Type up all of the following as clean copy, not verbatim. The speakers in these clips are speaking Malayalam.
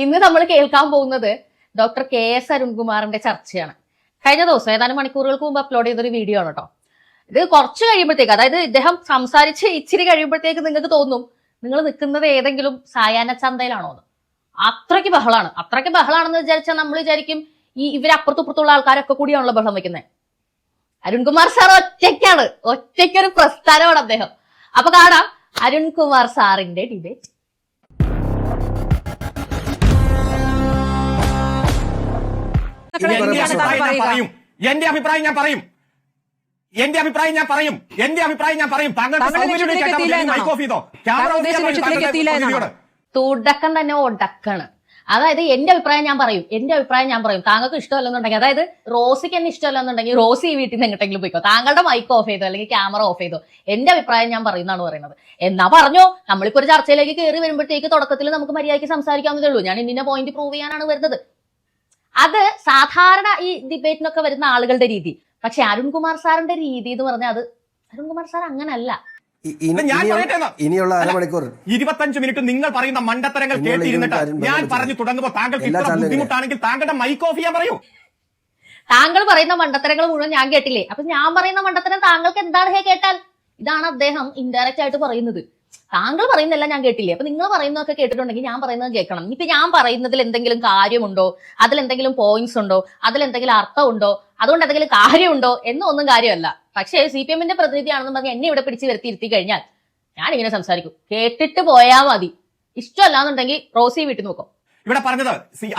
ഇന്ന് നമ്മൾ കേൾക്കാൻ പോകുന്നത് ഡോക്ടർ കെ.എസ്. അരുൺകുമാറിന്റെ ചർച്ചയാണ്. കഴിഞ്ഞ ദിവസം ഏതാനും മണിക്കൂറുകൾക്ക് മുമ്പ് അപ്ലോഡ് ചെയ്തൊരു വീഡിയോ ആണ് കേട്ടോ. ഇത് കുറച്ച് കഴിയുമ്പോഴത്തേക്ക്, അതായത് ഇദ്ദേഹം സംസാരിച്ച് ഇച്ചിരി കഴിയുമ്പോഴത്തേക്ക് നിങ്ങൾക്ക് തോന്നും നിങ്ങൾ നിൽക്കുന്നത് ഏതെങ്കിലും സായാഹ്ന ചന്തയിലാണോ എന്ന്. അത്രയ്ക്ക് ബഹളാണെന്ന് വിചാരിച്ചാൽ നമ്മൾ വിചാരിക്കും ഇവരപ്പുറത്തുള്ള ആൾക്കാരൊക്കെ കൂടിയാണല്ലോ ബഹളം വെക്കുന്നത്. അരുൺകുമാർ സാർ ഒറ്റയ്ക്കൊരു പ്രസ്ഥാനമാണ് അദ്ദേഹം. അപ്പൊ കാണാം അരുൺകുമാർ സാറിന്റെ ഡിബേറ്റ്. എന്റെ അഭിപ്രായം ഞാൻ പറയും. തുടക്കം തന്നെ ഒടക്കാണ്. അതായത് എന്റെ അഭിപ്രായം ഞാൻ പറയും. താങ്കൾക്ക് ഇഷ്ടമല്ലെന്നുണ്ടെങ്കിൽ, അതായത് റോസിക്ക് എന്നെ ഇഷ്ടമല്ലെന്നുണ്ടെങ്കിൽ റോസി ഈ വീട്ടിൽ നിന്ന് എങ്ങോട്ടെങ്കിലും പോയിക്കോ, താങ്കളുടെ മൈക്ക് ഓഫ് ചെയ്തോ അല്ലെങ്കിൽ ക്യാമറ ഓഫ് ചെയ്തോ, എന്റെ അഭിപ്രായം ഞാൻ പറയുന്നതാണ് പറയുന്നത്. എന്നാ പറഞ്ഞോ, നമ്മളിപ്പോ ഒരു ചർച്ചയിലേക്ക് കയറി വരുമ്പോഴത്തേക്ക് തുടക്കത്തിൽ നമുക്ക് മര്യാദയ്ക്ക് സംസാരിക്കാവുന്നതേ ഉള്ളൂ. ഞാൻ ഇന്ന പോയിന്റ് പ്രൂവ് ചെയ്യാനാണ് വരുന്നത്. അത് സാധാരണ ഈ ഡിബേറ്റിനൊക്കെ വരുന്ന ആളുകളുടെ രീതി. പക്ഷെ അരുൺകുമാർ സാറിന്റെ രീതി എന്ന് പറഞ്ഞാൽ അത് അരുൺകുമാർ സാർ അങ്ങനല്ല. ഇനിയുള്ള അരമണിക്കൂർ 25 മിനിറ്റ് നിങ്ങൾ പറയുന്ന മണ്ടത്തരങ്ങൾ കേട്ടിരുന്നിട്ട് ഞാൻ പറഞ്ഞു തുടങ്ങുമ്പോൾ താങ്കൾക്ക് ഇത്ര ബുദ്ധിമുട്ടാണെങ്കിൽ താങ്കളുടെ മൈക്ക് ഓഫ് ചെയ്യാൻ പറയൂ. താങ്കൾ പറയുന്ന മണ്ടത്തരങ്ങൾ മുഴുവൻ ഞാൻ കേട്ടില്ലേ? അപ്പൊ ഞാൻ പറയുന്ന മണ്ടത്തരം താങ്കൾക്ക് എന്താണ് കേട്ടാൽ? ഇതാണ് അദ്ദേഹം ഇൻഡയറക്റ്റ് ആയിട്ട് പറയുന്നത്. താങ്കൾ പറയുന്നതെല്ലാം ഞാൻ കേട്ടില്ലേ? അപ്പൊ നിങ്ങൾ പറയുന്നതൊക്കെ കേട്ടിട്ടുണ്ടെങ്കിൽ ഞാൻ പറയുന്നത് കേൾക്കണം. ഇപ്പൊ ഞാൻ പറയുന്നതിൽ എന്തെങ്കിലും കാര്യമുണ്ടോ, അതിലെന്തെങ്കിലും പോയിന്റ്സ് ഉണ്ടോ, അതിലെന്തെങ്കിലും അർത്ഥമുണ്ടോ, അതുകൊണ്ട് എന്തെങ്കിലും കാര്യമുണ്ടോ എന്നൊന്നും കാര്യമല്ല. പക്ഷേ CPM പ്രതിനിധിയാണെന്ന് പറഞ്ഞ് എന്നെ ഇവിടെ പിടിച്ച് ഇരുത്തി കഴിഞ്ഞാൽ ഞാൻ ഇങ്ങനെ സംസാരിക്കും. കേട്ടിട്ട് പോയാൽ മതി. ഇഷ്ടമല്ലാന്നുണ്ടെങ്കിൽ റോസി വീട്ടിൽ നോക്കും. ഇവിടെ പറഞ്ഞത്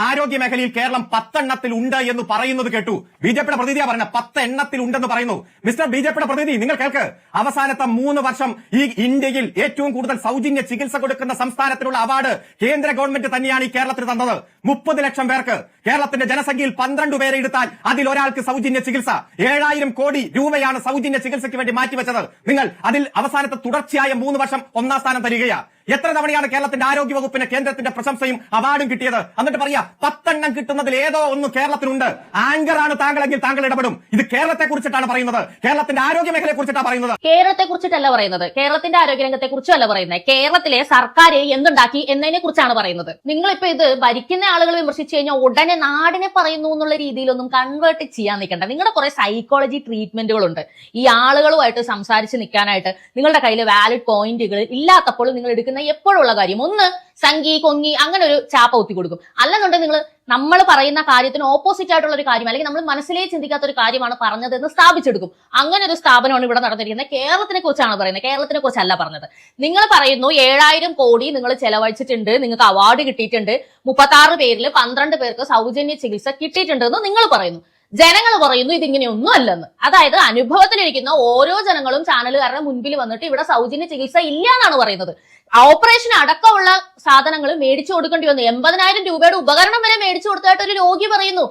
ആരോഗ്യ മേഖലയിൽ കേരളം 10 എണ്ണത്തിൽ ഉണ്ട് എന്ന് പറയുന്നത് കേട്ടു. BJPയുടെ പ്രതിനിധിയാ പറഞ്ഞ 10 എണ്ണത്തിൽ ഉണ്ടെന്ന് പറയുന്നു. മിസ്റ്റർ BJPയുടെ പ്രതിനിധി, നിങ്ങൾ കേൾക്ക്. അവസാനത്തെ 3 വർഷം ഈ ഇന്ത്യയിൽ ഏറ്റവും കൂടുതൽ സൗജന്യ ചികിത്സ കൊടുക്കുന്ന സംസ്ഥാനത്തിനുള്ള അവാർഡ് കേന്ദ്ര ഗവൺമെന്റ് തന്നെയാണ് ഈ കേരളത്തിന് തന്നത്. 30 ലക്ഷം പേർക്ക്. കേരളത്തിന്റെ ജനസംഖ്യയിൽ 12 പേരെ എടുത്താൽ അതിൽ ഒരാൾക്ക് സൗജന്യ ചികിത്സ. 7000 കോടി രൂപയാണ് സൗജന്യ ചികിത്സയ്ക്ക് വേണ്ടി മാറ്റിവെച്ചത്. നിങ്ങൾ അതിൽ അവസാനത്തെ തുടർച്ചയായ 3 വർഷം 1ാം സ്ഥാനം തരികയാ. എത്ര തവണയാണ് കേരളത്തിന്റെ ആരോഗ്യ വകുപ്പിന് കേന്ദ്രത്തിന്റെ പ്രശംസയും അവാർഡും കിട്ടിയത്? എന്നിട്ട് പറയാ 10 എണ്ണം കിട്ടുന്നതിൽ ഏതോ ഒന്ന് കേരളത്തിനുണ്ട്. ആങ്കറാണ് താങ്കളെങ്കിൽ താങ്കൾ ഇടപെടും. ഇത് കേരളത്തെ കുറിച്ചിട്ടാണ് പറയുന്നത്, കേരളത്തിന്റെ ആരോഗ്യ മേഖലയെ കുറിച്ചിട്ടാണ് പറയുന്നത്. കേരളത്തെ കുറിച്ചിട്ടല്ല പറയുന്നത്, കേരളത്തിന്റെ ആരോഗ്യരംഗത്തെ കുറിച്ചല്ല പറയുന്നത്. കേരളത്തിലെ സർക്കാർ എന്തുണ്ടാക്കി എന്നതിനെ കുറിച്ചാണ് പറയുന്നത്. നിങ്ങളിപ്പോ ഇത് ഭരിക്കുന്ന ആളുകൾ വിമർശിച്ചു കഴിഞ്ഞാൽ ഉടനെ നാടിനെ പറയുന്നു എന്നുള്ള രീതിയിലൊന്നും കൺവേർട്ട് ചെയ്യാൻ നിൽക്കണ്ട. നിങ്ങളുടെ കുറെ സൈക്കോളജി ട്രീറ്റ്മെന്റുകളുണ്ട് ഈ ആളുകളുമായിട്ട് സംസാരിച്ച് നിൽക്കാനായിട്ട്. നിങ്ങളുടെ കയ്യിൽ വാലിഡ് പോയിന്റുകൾ ഇല്ലാത്തപ്പോൾ നിങ്ങൾ എടുക്കുന്ന എപ്പോഴുള്ള കാര്യം ഒന്ന് സംഗി കൊങ്ങി അങ്ങനെ ഒരു ചാപ്പ ഒത്തി കൊടുക്കും. അല്ലെന്നുണ്ടെങ്കിൽ നിങ്ങൾ നമ്മൾ പറയുന്ന കാര്യത്തിന് ഓപ്പോസിറ്റ് ആയിട്ടുള്ള ഒരു കാര്യം, അല്ലെങ്കിൽ നമ്മൾ മനസ്സിലേ ചിന്തിക്കാത്ത ഒരു കാര്യമാണ് പറഞ്ഞതെന്ന് സ്ഥാപിച്ചെടുക്കും. അങ്ങനെ ഒരു സ്ഥാപനമാണ് ഇവിടെ നടന്നിരിക്കുന്നത്. കേരളത്തിനെ കുറിച്ചാണ് പറയുന്നത്, കേരളത്തിനെ കുറിച്ചല്ല പറഞ്ഞത്. നിങ്ങൾ പറയുന്നു 7000 കോടി നിങ്ങൾ ചെലവഴിച്ചിട്ടുണ്ട്, നിങ്ങൾക്ക് അവാർഡ് കിട്ടിയിട്ടുണ്ട്, 36 പേരിൽ 12 പേർക്ക് സൗജന്യ ചികിത്സ കിട്ടിയിട്ടുണ്ടെന്ന് നിങ്ങൾ പറയുന്നു. ജനങ്ങൾ പറയുന്നു ഇതിങ്ങനെയൊന്നും അല്ലെന്ന്. അതായത് അനുഭവത്തിലിരിക്കുന്ന ഓരോ ജനങ്ങളും ചാനലുകാരുടെ മുൻപിൽ വന്നിട്ട് ഇവിടെ സൗജന്യ ചികിത്സ ഇല്ല എന്നാണ് പറയുന്നത്. ഓപ്പറേഷൻ അടക്കമുള്ള സാധനങ്ങൾ മേടിച്ചു കൊടുക്കേണ്ടി വന്നു. 80,000 രൂപയുടെ ഉപകരണം വരെ മേടിച്ചു കൊടുത്തതായിട്ട് ഒരു രോഗി പറയുന്നു.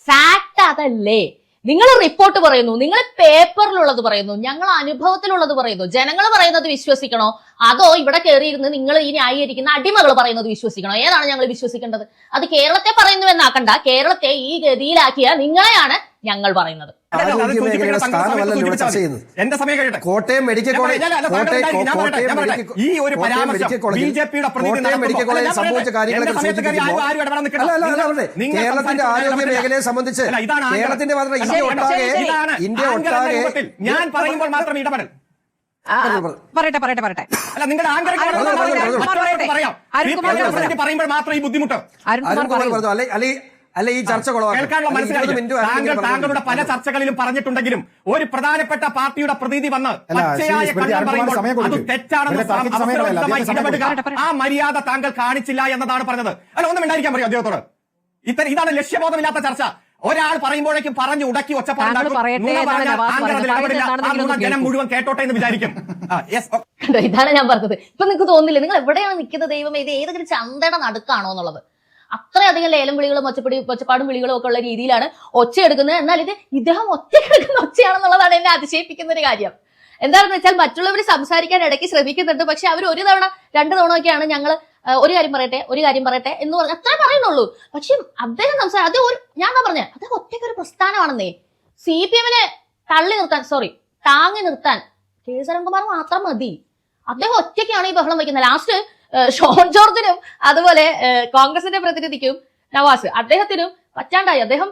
ഫാക്ട് അതല്ലേ? നിങ്ങൾ റിപ്പോർട്ട് പറയുന്നു, നിങ്ങൾ പേപ്പറിലുള്ളത് പറയുന്നു, ഞങ്ങൾ അനുഭവത്തിലുള്ളത് പറയുന്നു. ജനങ്ങൾ പറയുന്നത് വിശ്വസിക്കണോ, അതോ ഇവിടെ കയറിയിരുന്ന് നിങ്ങൾ ഈ ന്യായീകരിക്കുന്ന അടിമകൾ പറയുന്നത് വിശ്വസിക്കണോ? ഏതാണ് ഞങ്ങൾ വിശ്വസിക്കേണ്ടത്? അത് കേരളത്തെ പറയുന്നു എന്നാക്കണ്ട, കേരളത്തെ ഈ ഗതിയിലാക്കിയ നിങ്ങളെയാണ് ഞങ്ങൾ പറയുന്നത്. കോട്ടയം മെഡിക്കൽ കോളേജ് ഈ ഒരു ബിജെപിയുടെ സംഭവിച്ച കാര്യങ്ങളെ കേരളത്തിന്റെ ആരോഗ്യ മേഖലയെ സംബന്ധിച്ച് കേരളത്തിന്റെ മാത്രം ഇന്ത്യ ഒട്ടാകെ ഞാൻ പറയുമ്പോൾ മാത്രം ഇടപെടൽ പറയട്ടെ അല്ല, നിങ്ങളുടെ പറയുമ്പോൾ മാത്രം ഈ ബുദ്ധിമുട്ട് അല്ല ഈ ചർച്ച താങ്കളുടെ പല ചർച്ചകളിലും പറഞ്ഞിട്ടുണ്ടെങ്കിലും ഒരു പ്രധാനപ്പെട്ട പാർട്ടിയുടെ പ്രതിനിധി വന്ന് അത് തെറ്റാണെന്ന് ആ മര്യാദ താങ്കൾ കാണിച്ചില്ല എന്നതാണ് പറഞ്ഞത്. അല്ല, ഒന്നും ഉണ്ടായിരിക്കാൻ പറയും അദ്ദേഹത്തോട്. ഇതാണ് ലക്ഷ്യബോധമില്ലാത്ത ചർച്ച. ഒരാൾ പറയുമ്പോഴേക്കും പറഞ്ഞു ഉടക്കി ജനം മുഴുവൻ കേട്ടോട്ടെ എന്ന് വിചാരിക്കും. ഇതാണ് ഞാൻ പറഞ്ഞത്. ഇപ്പൊ നിങ്ങൾക്ക് തോന്നില്ലേ നിങ്ങൾ എവിടെയാണ് നിൽക്കുന്നത്? ദൈവം, ഇത് ഏതെങ്കിലും ചന്തയുടെ നടുക്കാണോ എന്നുള്ളത്. അത്രയധികം ലേലം വിളികളും ഒച്ചപ്പാടും വിളികളും ഒക്കെ ഉള്ള രീതിയിലാണ് ഒച്ചയെടുക്കുന്നത്. എന്നാൽ ഇദ്ദേഹം ഒറ്റക്കെടുക്കുന്ന ഒച്ചയാണെന്നുള്ളതാണ് എന്നെ അതിശയിപ്പിക്കുന്ന ഒരു കാര്യം. എന്താണെന്ന് വെച്ചാൽ മറ്റുള്ളവർ സംസാരിക്കാൻ ഇടയ്ക്ക് ശ്രമിക്കുന്നുണ്ട്, പക്ഷെ അവർ 1 തവണ 2 തവണ ഒക്കെയാണ് ഞങ്ങൾ ഒരു കാര്യം പറയട്ടെ എന്ന് പറഞ്ഞ് അത്രേ പറയുന്നുള്ളൂ. പക്ഷെ അദ്ദേഹം ഞാൻ പറഞ്ഞ അദ്ദേഹം ഒറ്റയ്ക്കൊരു പ്രസ്ഥാനമാണെന്നേ. CPM താങ്ങി നിർത്താൻ കെ.എസ്. അരുൺകുമാർ മാത്രം മതി. അദ്ദേഹം ഒറ്റയ്ക്കാണ് ഈ ബഹളം വയ്ക്കുന്നത്. ലാസ്റ്റ് ഷോൺ ജോർജിനും അതുപോലെ കോൺഗ്രസിന്റെ പ്രതിനിധിക്കും നവാസ് അദ്ദേഹത്തിനും പറ്റാണ്ടായി. അദ്ദേഹം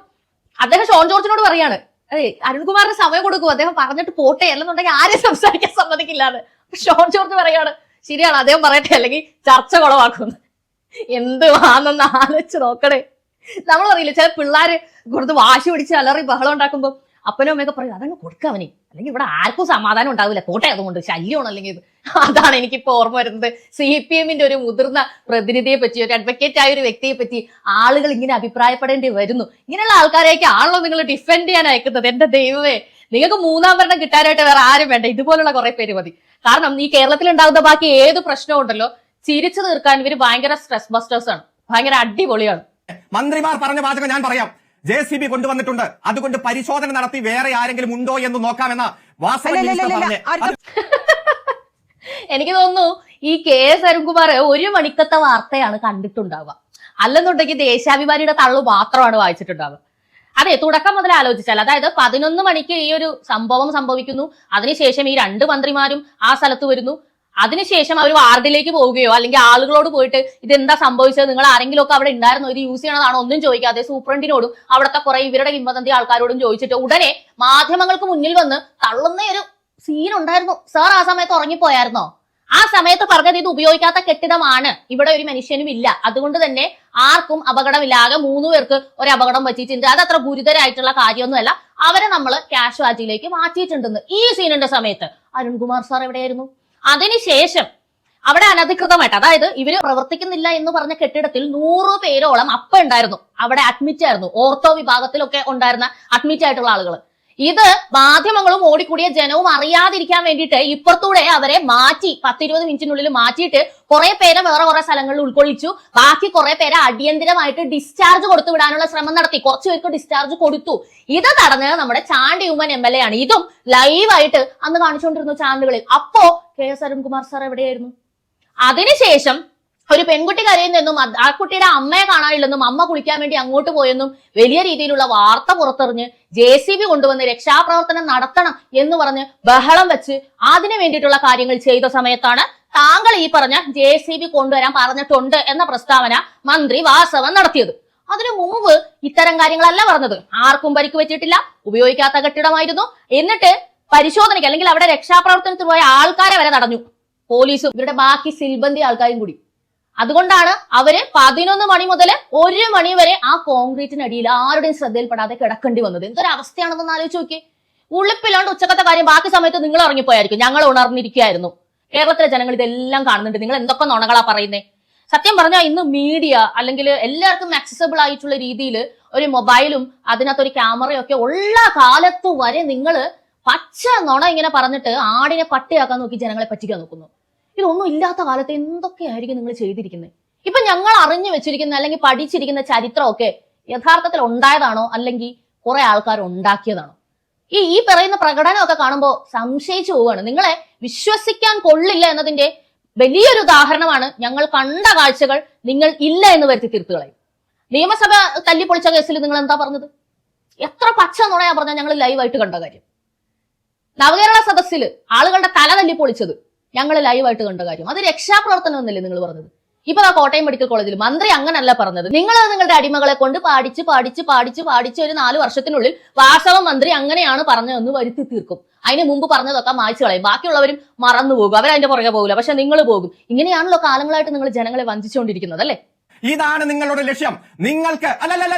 ഷോൺ ജോർജിനോട് പറയാണ്, അതെ അരുൺകുമാറിന് സമയം കൊടുക്കും, അദ്ദേഹം പറഞ്ഞിട്ട് പോട്ടെ, അല്ലെന്നുണ്ടെങ്കിൽ ആരും സംസാരിക്കാൻ സമ്മതിക്കില്ലാന്ന്. ഷോൺ ജോർജ് പറയാണ് ശരിയാണ് അദ്ദേഹം പറയട്ടെ, അല്ലെങ്കിൽ ചർച്ച കുളവാക്കുന്നു. എന്തുവാണെന്ന് ആലോചിച്ച് നോക്കണേ. നമ്മൾ പറയില്ല ചില പിള്ളേര് കൊടുത്ത് വാശി പിടിച്ച് അലറി ബഹളം ഉണ്ടാക്കുമ്പോൾ അപ്പനും അമ്മയൊക്കെ പറയും അതങ്ങ് കൊടുക്കവനെ, അല്ലെങ്കിൽ ഇവിടെ ആർക്കും സമാധാനം ഉണ്ടാവില്ല, പോട്ടെ അതുകൊണ്ട് ശല്യമാണ് അല്ലെങ്കിൽ ഇത്. അതാണ് എനിക്കിപ്പോ ഓർമ്മ വരുന്നത്. CPM ഒരു മുതിർന്ന പ്രതിനിധിയെ പറ്റി, ഒരു അഡ്വക്കേറ്റ് ആയ ഒരു വ്യക്തിയെ പറ്റി ആളുകൾ ഇങ്ങനെ അഭിപ്രായപ്പെടേണ്ടി വരുന്നു. ഇങ്ങനെയുള്ള ആൾക്കാരെയൊക്കെ ആണല്ലോ നിങ്ങൾ ഡിഫെൻഡ് ചെയ്യാൻ അയക്കുന്നത്. എന്റെ ദൈവമേ, നിങ്ങൾക്ക് മൂന്നാം ഭരണം കിട്ടാനായിട്ട് വേറെ ആരും വേണ്ട, ഇതുപോലുള്ള കുറെ പേര് മതി. കാരണം ഈ കേരളത്തിൽ ഉണ്ടാകുന്ന ബാക്കി ഏത് പ്രശ്നവും ഉണ്ടല്ലോ ചിരിച്ചു തീർക്കാൻ ഇവര് ഭയങ്കര സ്ട്രെസ് ബസ്റ്റേഴ്സ് ആണ്, ഭയങ്കര അടിപൊളിയാണ്. മന്ത്രിമാർ പറഞ്ഞ വാചകം ഞാൻ പറയാം. JCB കൊണ്ടുവന്നിട്ടുണ്ട്, അതുകൊണ്ട് പരിശോധന നടത്തി വേറെ ആരെങ്കിലും ഉണ്ടോ എന്ന് നോക്കാമെന്ന എനിക്ക് തോന്നുന്നു ഈ KS അരുൺകുമാർ ഒരു മണിക്കത്തെ വാർത്തയാണ് കണ്ടിട്ടുണ്ടാവുക, അല്ലെന്നുണ്ടെങ്കിൽ ദേശാഭിമാനിയുടെ തള്ളു മാത്രമാണ് വായിച്ചിട്ടുണ്ടാവുക. അതെ, തുടക്കം മുതൽ ആലോചിച്ചാൽ, അതായത് 11 മണിക്ക് ഈ ഒരു സംഭവം സംഭവിക്കുന്നു, അതിനുശേഷം ഈ 2 മന്ത്രിമാരും ആ സ്ഥലത്ത് വരുന്നു, അതിനുശേഷം അവർ വാർഡിലേക്ക് പോവുകയോ അല്ലെങ്കിൽ ആളുകളോട് പോയിട്ട് ഇതെന്താ സംഭവിച്ചത്, നിങ്ങൾ ആരെങ്കിലും ഒക്കെ അവിടെ ഉണ്ടായിരുന്നോ, ഇത് യൂസ് ചെയ്യണതാണോ ഒന്നും ചോദിക്കാതെ സൂപ്രണ്ടിനോടും അവിടുത്തെ കുറെ ഇവരുടെ കിംവദന്തി ആൾക്കാരോടും ചോദിച്ചിട്ട് ഉടനെ മാധ്യമങ്ങൾക്ക് മുന്നിൽ വന്ന് തള്ളുന്ന ഒരു സീൻ ഉണ്ടായിരുന്നു. സാർ ആ സമയത്ത് ഉറങ്ങിപ്പോയായിരുന്നോ? ആ സമയത്ത് പറഞ്ഞത് ഇത് ഉപയോഗിക്കാത്ത കെട്ടിടമാണ്, ഇവിടെ ഒരു മനുഷ്യനും ഇല്ല, അതുകൊണ്ട് തന്നെ ആർക്കും അപകടമില്ല, ആകെ 3 പേർക്ക് ഒരു അപകടം പറ്റിയിട്ടുണ്ട്, അത് അത്ര ഗുരുതരമായിട്ടുള്ള കാര്യമൊന്നുമല്ല, അവരെ നമ്മൾ കാഷ്വാലിറ്റിയിലേക്ക് മാറ്റിയിട്ടുണ്ടെന്ന്. ഈ സീനിന്റെ സമയത്ത് അരുൺകുമാർ സാർ എവിടെയായിരുന്നു? അതിനുശേഷം അവിടെ അനധികൃതമായിട്ട്, അതായത് ഇവര് പ്രവർത്തിക്കുന്നില്ല എന്ന് പറഞ്ഞ കെട്ടിടത്തിൽ 100 പേരോളം അപ്പ ഉണ്ടായിരുന്നു, അവിടെ അഡ്മിറ്റ് ആയിരുന്നു, ഓർത്തോ വിഭാഗത്തിലൊക്കെ ഉണ്ടായിരുന്ന അഡ്മിറ്റ് ആയിട്ടുള്ള ആളുകൾ. ഇത് മാധ്യമങ്ങളും ഓടിക്കൂടിയ ജനവും അറിയാതിരിക്കാൻ വേണ്ടിയിട്ട് ഇപ്പുറത്തൂടെ അവരെ മാറ്റി 10-20 മിനിറ്റിനുള്ളിൽ മാറ്റിയിട്ട് കുറെ പേരെ വേറെ കുറെ സ്ഥലങ്ങളിൽ ഉൾക്കൊള്ളിച്ചു. ബാക്കി കുറെ പേരെ അടിയന്തരമായിട്ട് ഡിസ്ചാർജ് കൊടുത്തു വിടാനുള്ള ശ്രമം നടത്തി, കുറച്ചു പേർക്ക് ഡിസ്ചാർജ് കൊടുത്തു. ഇത് തടഞ്ഞ് നമ്മുടെ ചാണ്ടി ഉമ്മൻ MLA ആണ്. ഇതും ലൈവായിട്ട് അന്ന് കാണിച്ചുകൊണ്ടിരുന്നു ചാനലുകളിൽ. അപ്പോ KS അരുൺകുമാർ സാർ എവിടെയായിരുന്നു? അതിനുശേഷം ഒരു പെൺകുട്ടി കരയുന്നെന്നും ആ കുട്ടിയുടെ അമ്മയെ കാണാനില്ലെന്നും അമ്മ കുളിക്കാൻ വേണ്ടി അങ്ങോട്ട് പോയെന്നും വലിയ രീതിയിലുള്ള വാർത്ത പുറത്തെറിഞ്ഞ് JCB കൊണ്ടുവന്ന് രക്ഷാപ്രവർത്തനം നടത്തണം എന്ന് പറഞ്ഞ് ബഹളം വെച്ച് അതിനു വേണ്ടിയിട്ടുള്ള കാര്യങ്ങൾ ചെയ്ത സമയത്താണ് താങ്കൾ ഈ പറഞ്ഞ JCB കൊണ്ടുവരാൻ പറഞ്ഞിട്ടുണ്ട് എന്ന പ്രസ്താവന മന്ത്രി വാസവൻ നടത്തിയത്. അതിനു മുമ്പ് ഇത്തരം കാര്യങ്ങളല്ല പറഞ്ഞത്. ആർക്കും പരിക്ക് പറ്റിയിട്ടില്ല, ഉപയോഗിക്കാത്ത കെട്ടിടമായിരുന്നു. എന്നിട്ട് പരിശോധനയ്ക്ക് അല്ലെങ്കിൽ അവിടെ രക്ഷാപ്രവർത്തനത്തിന് പോയ ആൾക്കാരെ വരെ തടഞ്ഞു, പോലീസും ഇവരുടെ ബാക്കി സിൽബന്തി ആൾക്കാരും കൂടി. അതുകൊണ്ടാണ് അവര് 11 മണി മുതൽ 1 മണി വരെ ആ കോൺക്രീറ്റിനടിയിൽ ആരുടെയും ശ്രദ്ധയിൽപ്പെടാതെ കിടക്കേണ്ടി വന്നത്. എന്തൊരു അവസ്ഥയാണെന്ന് ആലോചിച്ച് നോക്കി. ഉള്ളിപ്പില്ലാണ്ട് ഉച്ചക്കത്തെ കാര്യം ബാക്കി സമയത്ത് നിങ്ങൾ ഇറങ്ങിപ്പോയായിരിക്കും, ഞങ്ങൾ ഉണർന്നിരിക്കുകയായിരുന്നു. കേരളത്തിലെ ജനങ്ങൾ ഇതെല്ലാം കാണുന്നുണ്ട്, നിങ്ങൾ എന്തൊക്കെ നുണകളാ പറയുന്നേ. സത്യം പറഞ്ഞാൽ ഇന്ന് മീഡിയ അല്ലെങ്കിൽ എല്ലാവർക്കും ആക്സസിബിൾ ആയിട്ടുള്ള രീതിയിൽ ഒരു മൊബൈലും അതിനകത്തൊരു ക്യാമറയും ഒക്കെ ഉള്ള കാലത്ത് വരെ നിങ്ങൾ പച്ച നുണ ഇങ്ങനെ പറഞ്ഞിട്ട് ആടിനെ പട്ടിയാക്കാൻ നോക്കി ജനങ്ങളെ പറ്റിക്കാൻ നോക്കുന്നു. ഇതൊന്നും ഇല്ലാത്ത കാലത്ത് എന്തൊക്കെയായിരിക്കും നിങ്ങൾ ചെയ്തിരിക്കുന്നത്? ഇപ്പൊ ഞങ്ങൾ അറിഞ്ഞു വെച്ചിരിക്കുന്ന അല്ലെങ്കിൽ പഠിച്ചിരിക്കുന്ന ചരിത്രമൊക്കെ യഥാർത്ഥത്തിൽ ഉണ്ടായതാണോ അല്ലെങ്കിൽ കുറെ ആൾക്കാർ ഉണ്ടാക്കിയതാണോ? ഈ പറയുന്ന പ്രകടനമൊക്കെ കാണുമ്പോൾ സംശയിച്ചു പോവുകയാണ്. നിങ്ങളെ വിശ്വസിക്കാൻ കൊള്ളില്ല എന്നതിന്റെ വലിയൊരു ഉദാഹരണമാണ് ഞങ്ങൾ കണ്ട കാഴ്ചകൾ നിങ്ങൾ ഇല്ല എന്ന് വരുത്തി തീർത്തുകളയും. നിയമസഭ തല്ലിപ്പൊളിച്ച കേസിൽ നിങ്ങൾ എന്താ പറഞ്ഞത്? എത്ര പച്ച നുണയാ പറഞ്ഞാൽ ഞങ്ങൾ ലൈവായിട്ട് കണ്ട കാര്യം. നവകേരള സദസ്സിൽ ആളുകളുടെ തല തല്ലിപ്പൊളിച്ചത് ഞങ്ങൾ ലൈവായിട്ട് കണ്ട കാര്യം. അത് രക്ഷാപ്രവർത്തനം എന്നല്ലേ നിങ്ങൾ പറഞ്ഞത്? ഇപ്പൊ ആ കോട്ടയം മെഡിക്കൽ കോളേജിൽ മന്ത്രി അങ്ങനല്ല പറഞ്ഞത്. നിങ്ങൾ നിങ്ങളുടെ അടിമകളെ കൊണ്ട് പാടിച്ച് ഒരു 4 വർഷത്തിനുള്ളിൽ വാസവ മന്ത്രി അങ്ങനെയാണ് പറഞ്ഞതെന്ന് വരുത്തി തീർക്കും. അതിന് മുമ്പ് പറഞ്ഞതൊക്കെ മായ്ച്ചു കളയും, ബാക്കിയുള്ളവരും മറന്നുപോകും, അവരതിന്റെ പുറകെ പോകില്ല, പക്ഷെ നിങ്ങൾ പോകും. ഇങ്ങനെയാണല്ലോ കാലങ്ങളായിട്ട് നിങ്ങൾ ജനങ്ങളെ വഞ്ചിച്ചുകൊണ്ടിരിക്കുന്നത് അല്ലേ? ഇതാണ് നിങ്ങളുടെ ലക്ഷ്യം. നിങ്ങൾക്ക്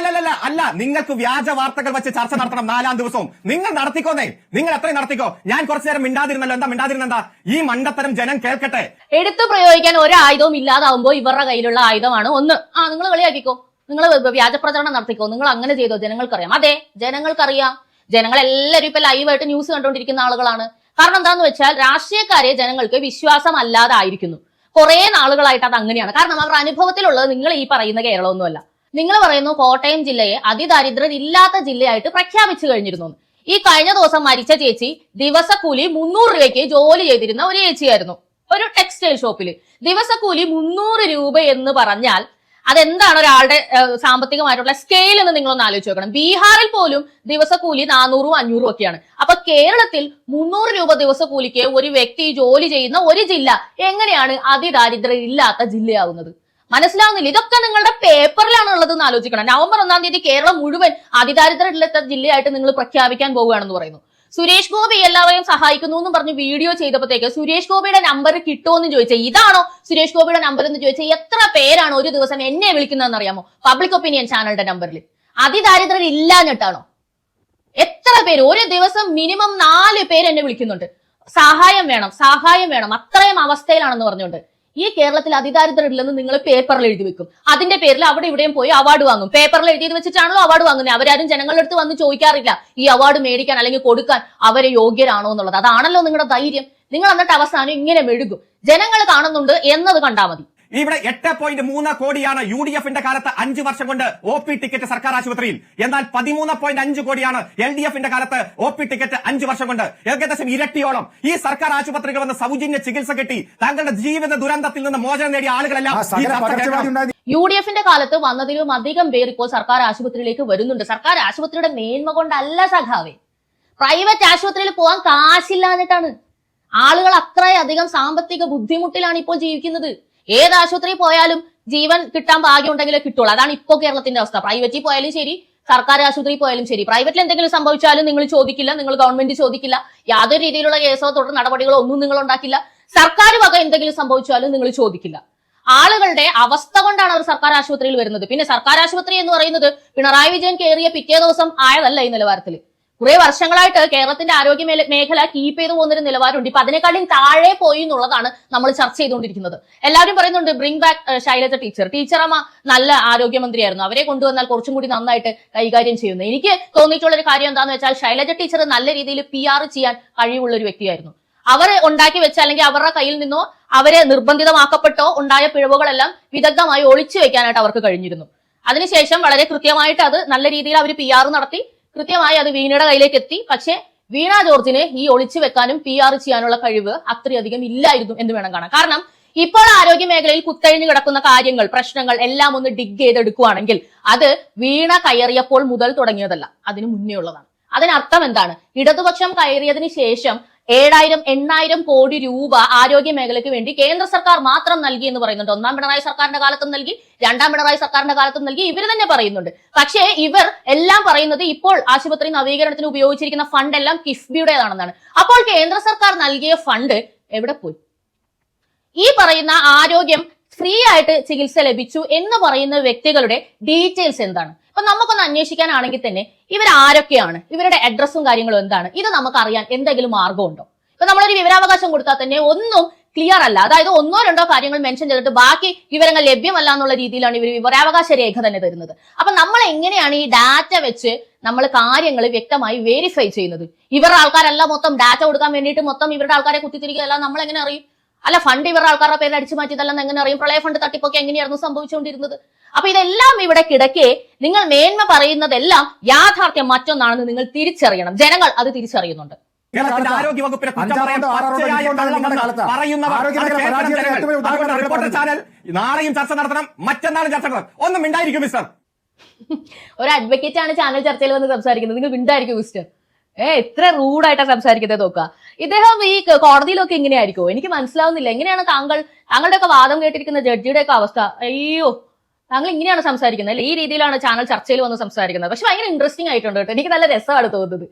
അല്ല നിങ്ങൾക്ക് വ്യാജ വാർത്തകൾ വെച്ച് ചർച്ച നടത്തണം 4-ാം ദിവസവും. നിങ്ങൾ നടത്തിക്കോന്നേ, നിങ്ങൾ എത്രയും നടത്തിക്കോ. ഞാൻ കുറച്ചു നേരം മിണ്ടാതിരുന്നല്ലോ. എന്താ മിണ്ടാതിരുന്നെന്താ? ഈ മണ്ടത്തരം ജനം കേൾക്കട്ടെ. എടുത്തു പ്രയോഗിക്കാൻ ഒരു ആയുധവും ഇല്ലാതാവുമ്പോ ഇവരുടെ കയ്യിലുള്ള ആയുധമാണ് ഒന്ന്. നിങ്ങൾ കളിയാക്കിക്കോ, നിങ്ങൾ വ്യാജ പ്രചരണം നടത്തിക്കോ, നിങ്ങൾ അങ്ങനെ ചെയ്തോ, ജനങ്ങൾക്കറിയാം. അതെ, ജനങ്ങൾക്കറിയാം. ജനങ്ങളെല്ലാവരും ഇപ്പൊ ലൈവായിട്ട് ന്യൂസ് കണ്ടുകൊണ്ടിരിക്കുന്ന ആളുകളാണ്. കാരണം എന്താന്ന് വെച്ചാൽ രാഷ്ട്രീയക്കാരെ ജനങ്ങൾക്ക് വിശ്വാസമല്ലാതായിരിക്കുന്നു. കുറെ നാളുകളായിട്ട് അത് അങ്ങനെയാണ്. കാരണം അവരുടെ അനുഭവത്തിലുള്ളത് നിങ്ങൾ ഈ പറയുന്ന കേരളമൊന്നുമല്ല. നിങ്ങൾ പറയുന്നു കോട്ടയം ജില്ലയെ അതിദരിദ്രർ ഇല്ലാത്ത ജില്ലയായിട്ട് പ്രഖ്യാപിച്ചു കഴിഞ്ഞിരുന്നു. ഈ കഴിഞ്ഞ ദിവസം മരിച്ച ചേച്ചി ദിവസക്കൂലി 300 രൂപയ്ക്ക് ജോലി ചെയ്തിരുന്ന ഒരു ചേച്ചിയായിരുന്നു, ഒരു ടെക്സ്റ്റൈൽ ഷോപ്പിൽ. ദിവസക്കൂലി 300 രൂപ എന്ന് പറഞ്ഞാൽ അതെന്താണ് ഒരാളുടെ സാമ്പത്തികമായിട്ടുള്ള സ്കെയിൽ എന്ന് നിങ്ങളൊന്ന് ആലോചിച്ച് നോക്കണം. ബീഹാറിൽ പോലും ദിവസക്കൂലി 400 500 ഒക്കെയാണ്. അപ്പൊ കേരളത്തിൽ 300 രൂപ ദിവസക്കൂലിക്ക് ഒരു വ്യക്തി ജോലി ചെയ്യുന്ന ഒരു ജില്ല എങ്ങനെയാണ് അതിദാരിദ്ര്യം ഇല്ലാത്ത ജില്ലയാവുന്നത്? മനസ്സിലാവുന്നില്ല. ഇതൊക്കെ നിങ്ങളുടെ പേപ്പറിലാണ് ഉള്ളത് എന്ന് ആലോചിക്കണം. നവംബർ 1-ാം തീയതി കേരളം മുഴുവൻ അതിദാരിദ്ര്യം ഇല്ലാത്ത ജില്ലയായിട്ട് നിങ്ങൾ പ്രഖ്യാപിക്കാൻ പോവുകയാണെന്ന് പറയുന്നു. സുരേഷ് ഗോപി എല്ലാവരെയും സഹായിക്കുന്നു എന്ന് പറഞ്ഞ് വീഡിയോ ചെയ്തപ്പോഴത്തേക്ക് സുരേഷ് ഗോപിയുടെ നമ്പർ കിട്ടുമോ എന്ന് ചോദിച്ചാൽ, ഇതാണോ സുരേഷ് ഗോപിയുടെ നമ്പർ എന്ന് ചോദിച്ചാൽ, എത്ര പേരാണ് ഒരു ദിവസം എന്നെ വിളിക്കുന്നതെന്ന് അറിയാമോ? പബ്ലിക് ഒപ്പീനിയൻ ചാനലിന്റെ നമ്പറിൽ. അതിദാരിദ്ര്യം ഇല്ലാഞ്ഞിട്ടാണോ? എത്ര പേര് ഒരു ദിവസം മിനിമം 4 പേര് എന്നെ വിളിക്കുന്നുണ്ട്, സഹായം വേണം സഹായം വേണം, അത്രയും അവസ്ഥയിലാണെന്ന് പറഞ്ഞുകൊണ്ട്. ഈ കേരളത്തിൽ അതിദാരിദ്ര്യം ഇല്ലെന്ന് നിങ്ങൾ പേപ്പറിൽ എഴുതി വെക്കും. അതിന്റെ പേരിൽ അവിടെ ഇവിടെയും പോയി അവാർഡ് വാങ്ങും. പേപ്പറിൽ എഴുതി വെച്ചിട്ടാണല്ലോ അവാർഡ് വാങ്ങുന്നത്. അവരാരും ജനങ്ങളുടെ അടുത്ത് വന്ന് ചോദിക്കാറില്ല ഈ അവാർഡ് മേടിക്കാൻ അല്ലെങ്കിൽ കൊടുക്കാൻ അവരെ യോഗ്യരാണോ എന്നുള്ളത്. അതാണല്ലോ നിങ്ങളുടെ ധൈര്യം. നിങ്ങൾ എന്നിട്ട് അവസാനം ഇങ്ങനെ മെഴുകും. ജനങ്ങൾ കാണുന്നുണ്ട് എന്നത് കണ്ടാൽ മതി. ഇവിടെ 8.3 കോടിയാണ് UDF-ന്റെ കാലത്ത് 5 വർഷം കൊണ്ട് OP ടിക്കറ്റ് സർക്കാർ ആശുപത്രിയിൽ. എന്നാൽ 13.5 കോടിയാണ് LDF-ന്റെ കാലത്ത് OP ടിക്കറ്റ് 5 വർഷം കൊണ്ട്. ഏകദേശം ഇരട്ടിയോളം ഈ സർക്കാർ ആശുപത്രികൾ വന്ന് സൗജന്യ ചികിത്സ കിട്ടി താങ്കളുടെ ജീവിത ദുരന്തത്തിൽ നിന്ന് മോചനം നേടിയ ആളുകളെല്ലാം UDF-ന്റെ കാലത്ത് വന്നതിലും അധികം പേർ ഇപ്പോൾ സർക്കാർ ആശുപത്രിയിലേക്ക് വരുന്നുണ്ട്. സർക്കാർ ആശുപത്രിയുടെ മേന്മ കൊണ്ടല്ല സഖാവേ, പ്രൈവറ്റ് ആശുപത്രിയിൽ പോകാൻ കാശില്ലാഞ്ഞിട്ടാണ്. ആളുകൾ അത്രയധികം സാമ്പത്തിക ബുദ്ധിമുട്ടിലാണ് ഇപ്പോൾ ജീവിക്കുന്നത്. ഏത് ആശുപത്രിയിൽ പോയാലും ജീവൻ കിട്ടാൻ ഭാഗ്യം ഉണ്ടെങ്കിലേ കിട്ടുള്ളൂ. അതാണ് ഇപ്പോൾ കേരളത്തിന്റെ അവസ്ഥ. പ്രൈവറ്റിൽ പോയാലും ശരി, സർക്കാർ ആശുപത്രിയിൽ പോയാലും ശരി. പ്രൈവറ്റിൽ എന്തെങ്കിലും സംഭവിച്ചാലും നിങ്ങൾ ചോദിക്കില്ല, നിങ്ങൾ ഗവൺമെന്റ് ചോദിക്കില്ല. യാതൊരു രീതിയിലുള്ള കേസോ തുടർ നടപടികളോ ഒന്നും നിങ്ങൾ ഉണ്ടാക്കില്ല. സർക്കാർ വക എന്തെങ്കിലും സംഭവിച്ചാലും നിങ്ങൾ ചോദിക്കില്ല. ആളുകളുടെ അവസ്ഥ കൊണ്ടാണ് അവർ സർക്കാർ ആശുപത്രിയിൽ വരുന്നത്. പിന്നെ സർക്കാർ ആശുപത്രി എന്ന് പറയുന്നത് പിണറായി വിജയൻ കയറിയ പിറ്റേ ദിവസം ആയതല്ല ഈ നിലവാരത്തിൽ. കുറെ വർഷങ്ങളായിട്ട് കേരളത്തിന്റെ ആരോഗ്യ മേഖല കീപ്പ് ചെയ്തു പോകുന്നൊരു നിലവാരമുണ്ട്. ഇപ്പൊ അതിനേക്കാളും താഴെ പോയി എന്നുള്ളതാണ് നമ്മൾ ചർച്ച ചെയ്തുകൊണ്ടിരിക്കുന്നത്. എല്ലാവരും പറയുന്നുണ്ട് ബ്രിങ് ബാക്ക് ശൈലജ ടീച്ചറമ്മ നല്ല ആരോഗ്യമന്ത്രിയായിരുന്നു, അവരെ കൊണ്ടുവന്നാൽ കുറച്ചും കൂടി നന്നായിട്ട് കൈകാര്യം ചെയ്യുന്നു. എനിക്ക് തോന്നിയിട്ടുള്ള ഒരു കാര്യം എന്താണെന്ന് വെച്ചാൽ, ശൈലജ ടീച്ചർ നല്ല രീതിയിൽ PR ചെയ്യാൻ കഴിവുള്ള ഒരു വ്യക്തിയായിരുന്നു. അവർ ഉണ്ടാക്കി വെച്ച അല്ലെങ്കിൽ അവരുടെ കയ്യിൽ നിന്നോ അവരെ നിർബന്ധിതമാക്കപ്പെട്ടോ ഉണ്ടായ പിഴവുകളെല്ലാം വിദഗ്ധമായി ഒളിച്ചു വെക്കാനായിട്ട് അവർക്ക് കഴിഞ്ഞിരുന്നു. അതിനുശേഷം വളരെ കൃത്യമായിട്ട് അത് നല്ല രീതിയിൽ അവർ PR നടത്തി കൃത്യമായി അത് വീണയുടെ കയ്യിലേക്ക് എത്തി. പക്ഷെ വീണ ജോർജിന് ഈ ഒളിച്ചു വെക്കാനും PR ചെയ്യാനുള്ള കഴിവ് അത്രയധികം ഇല്ലായിരുന്നു എന്ന് വേണം കാണാൻ. കാരണം ഇപ്പോൾ ആരോഗ്യ മേഖലയിൽ കുത്തഴിഞ്ഞു കിടക്കുന്ന കാര്യങ്ങൾ, പ്രശ്നങ്ങൾ എല്ലാം ഒന്ന് ഡിഗ് ചെയ്തെടുക്കുകയാണെങ്കിൽ അത് വീണ കയറിയപ്പോൾ മുതൽ തുടങ്ങിയതല്ല, അതിന് മുന്നേ ഉള്ളതാണ്. അതിനർത്ഥം എന്താണ്? ഇടതുപക്ഷം കയറിയതിന് ശേഷം 7,000-8,000 കോടി രൂപ ആരോഗ്യ മേഖലയ്ക്ക് വേണ്ടി കേന്ദ്ര സർക്കാർ മാത്രം നൽകി എന്ന് പറയുന്നുണ്ട്. 1-ാം പിണറായി സർക്കാരിന്റെ കാലത്തും നൽകി, 2-ാം പിണറായി സർക്കാരിന്റെ കാലത്തും നൽകി, ഇവർ തന്നെ പറയുന്നുണ്ട്. പക്ഷേ ഇവർ എല്ലാം പറയുന്നത് ഇപ്പോൾ ആശുപത്രി നവീകരണത്തിന് ഉപയോഗിച്ചിരിക്കുന്ന ഫണ്ട് എല്ലാം കിഫ്ബിയുടേതാണെന്നാണ്. അപ്പോൾ കേന്ദ്ര സർക്കാർ നൽകിയ ഫണ്ട് എവിടെ പോയി? ഈ പറയുന്ന ആരോഗ്യം ഫ്രീ ആയിട്ട് ചികിത്സ ലഭിച്ചു എന്ന് പറയുന്ന വ്യക്തികളുടെ ഡീറ്റെയിൽസ് എന്താണ്? അപ്പൊ നമുക്കൊന്ന് അന്വേഷിക്കാനാണെങ്കിൽ തന്നെ ഇവർ ആരൊക്കെയാണ്, ഇവരുടെ അഡ്രസ്സും കാര്യങ്ങളും എന്താണ്, ഇത് നമുക്ക് അറിയാൻ എന്തെങ്കിലും മാർഗമുണ്ടോ? ഇപ്പൊ നമ്മളൊരു വിവരാവകാശം കൊടുത്താൽ തന്നെ ഒന്നും ക്ലിയർ അല്ല. അതായത് 1-2 കാര്യങ്ങൾ മെൻഷൻ ചെയ്തിട്ട് ബാക്കി വിവരങ്ങൾ ലഭ്യമല്ല എന്നുള്ള രീതിയിലാണ് ഇവർ വിവരാവകാശ രേഖ തന്നെ തരുന്നത്. അപ്പൊ നമ്മൾ എങ്ങനെയാണ് ഈ ഡാറ്റ വെച്ച് നമ്മൾ കാര്യങ്ങൾ വ്യക്തമായി വെരിഫൈ ചെയ്യുന്നത്? ഇവരുടെ ആൾക്കാരല്ല മൊത്തം ഡാറ്റ കൊടുക്കാൻ വേണ്ടിയിട്ട് മൊത്തം ഇവരുടെ ആൾക്കാരെ കുത്തിത്തിരിക്കുകയല്ല. നമ്മൾ എങ്ങനെ അറിയും? അല്ല, ഫണ്ട് ഇവരുടെ ആൾക്കാരുടെ പേര് അടിച്ചു മാറ്റിയതല്ലെന്ന് എങ്ങനെ അറിയും? പ്രളയ ഫണ്ട് തട്ടിപ്പൊക്കെ എങ്ങനെയായിരുന്നു സംഭവിച്ചുകൊണ്ടിരുന്നത്? അപ്പൊ ഇതെല്ലാം ഇവിടെ കിടക്കെ നിങ്ങൾ മേന്മ പറയുന്നതെല്ലാം യാഥാർത്ഥ്യം മറ്റൊന്നാണെന്ന് നിങ്ങൾ തിരിച്ചറിയണം. ജനങ്ങൾ അത് തിരിച്ചറിയുന്നുണ്ട്. കേരളത്തിന്റെ ആരോഗ്യ വകുപ്പിനെ റിപ്പോർട്ടർ ചാനൽ നാളെയും ചർച്ച നടത്തണം, മറ്റന്നാളും ചർച്ച നടത്തണം. ഒന്നും മിണ്ടായിരിക്കും മിസ്റ്റർ. ഒരു അഡ്വക്കേറ്റ് ആണ് ചാനൽ ചർച്ചയിൽ വന്ന് സംസാരിക്കുന്നത്, നിങ്ങൾ മിണ്ടായിരിക്കും മിസ്റ്റർ. എത്ര റൂഡായിട്ടാണ് സംസാരിക്കുന്നത് നോക്കുക. ഇദ്ദേഹം ഈ കോടതിയിലൊക്കെ എങ്ങനെയായിരിക്കോ എനിക്ക് മനസ്സിലാവുന്നില്ല. എങ്ങനെയാണ് താങ്കളുടെ ഒക്കെ വാദം കേട്ടിരിക്കുന്ന ജഡ്ജിയുടെ ഒക്കെ അവസ്ഥ? അയ്യോ, താങ്കൾ ഇങ്ങനെയാണ് സംസാരിക്കുന്നത് അല്ലെ? ഈ രീതിയിലാണ് ചാനൽ ചർച്ചയിൽ വന്ന് സംസാരിക്കുന്നത്. പക്ഷെ ഭയങ്കര ഇൻട്രസ്റ്റിംഗ് ആയിട്ടുണ്ട് കേട്ടോ. എനിക്ക് നല്ല രസമാണ് തോന്നുന്നത്.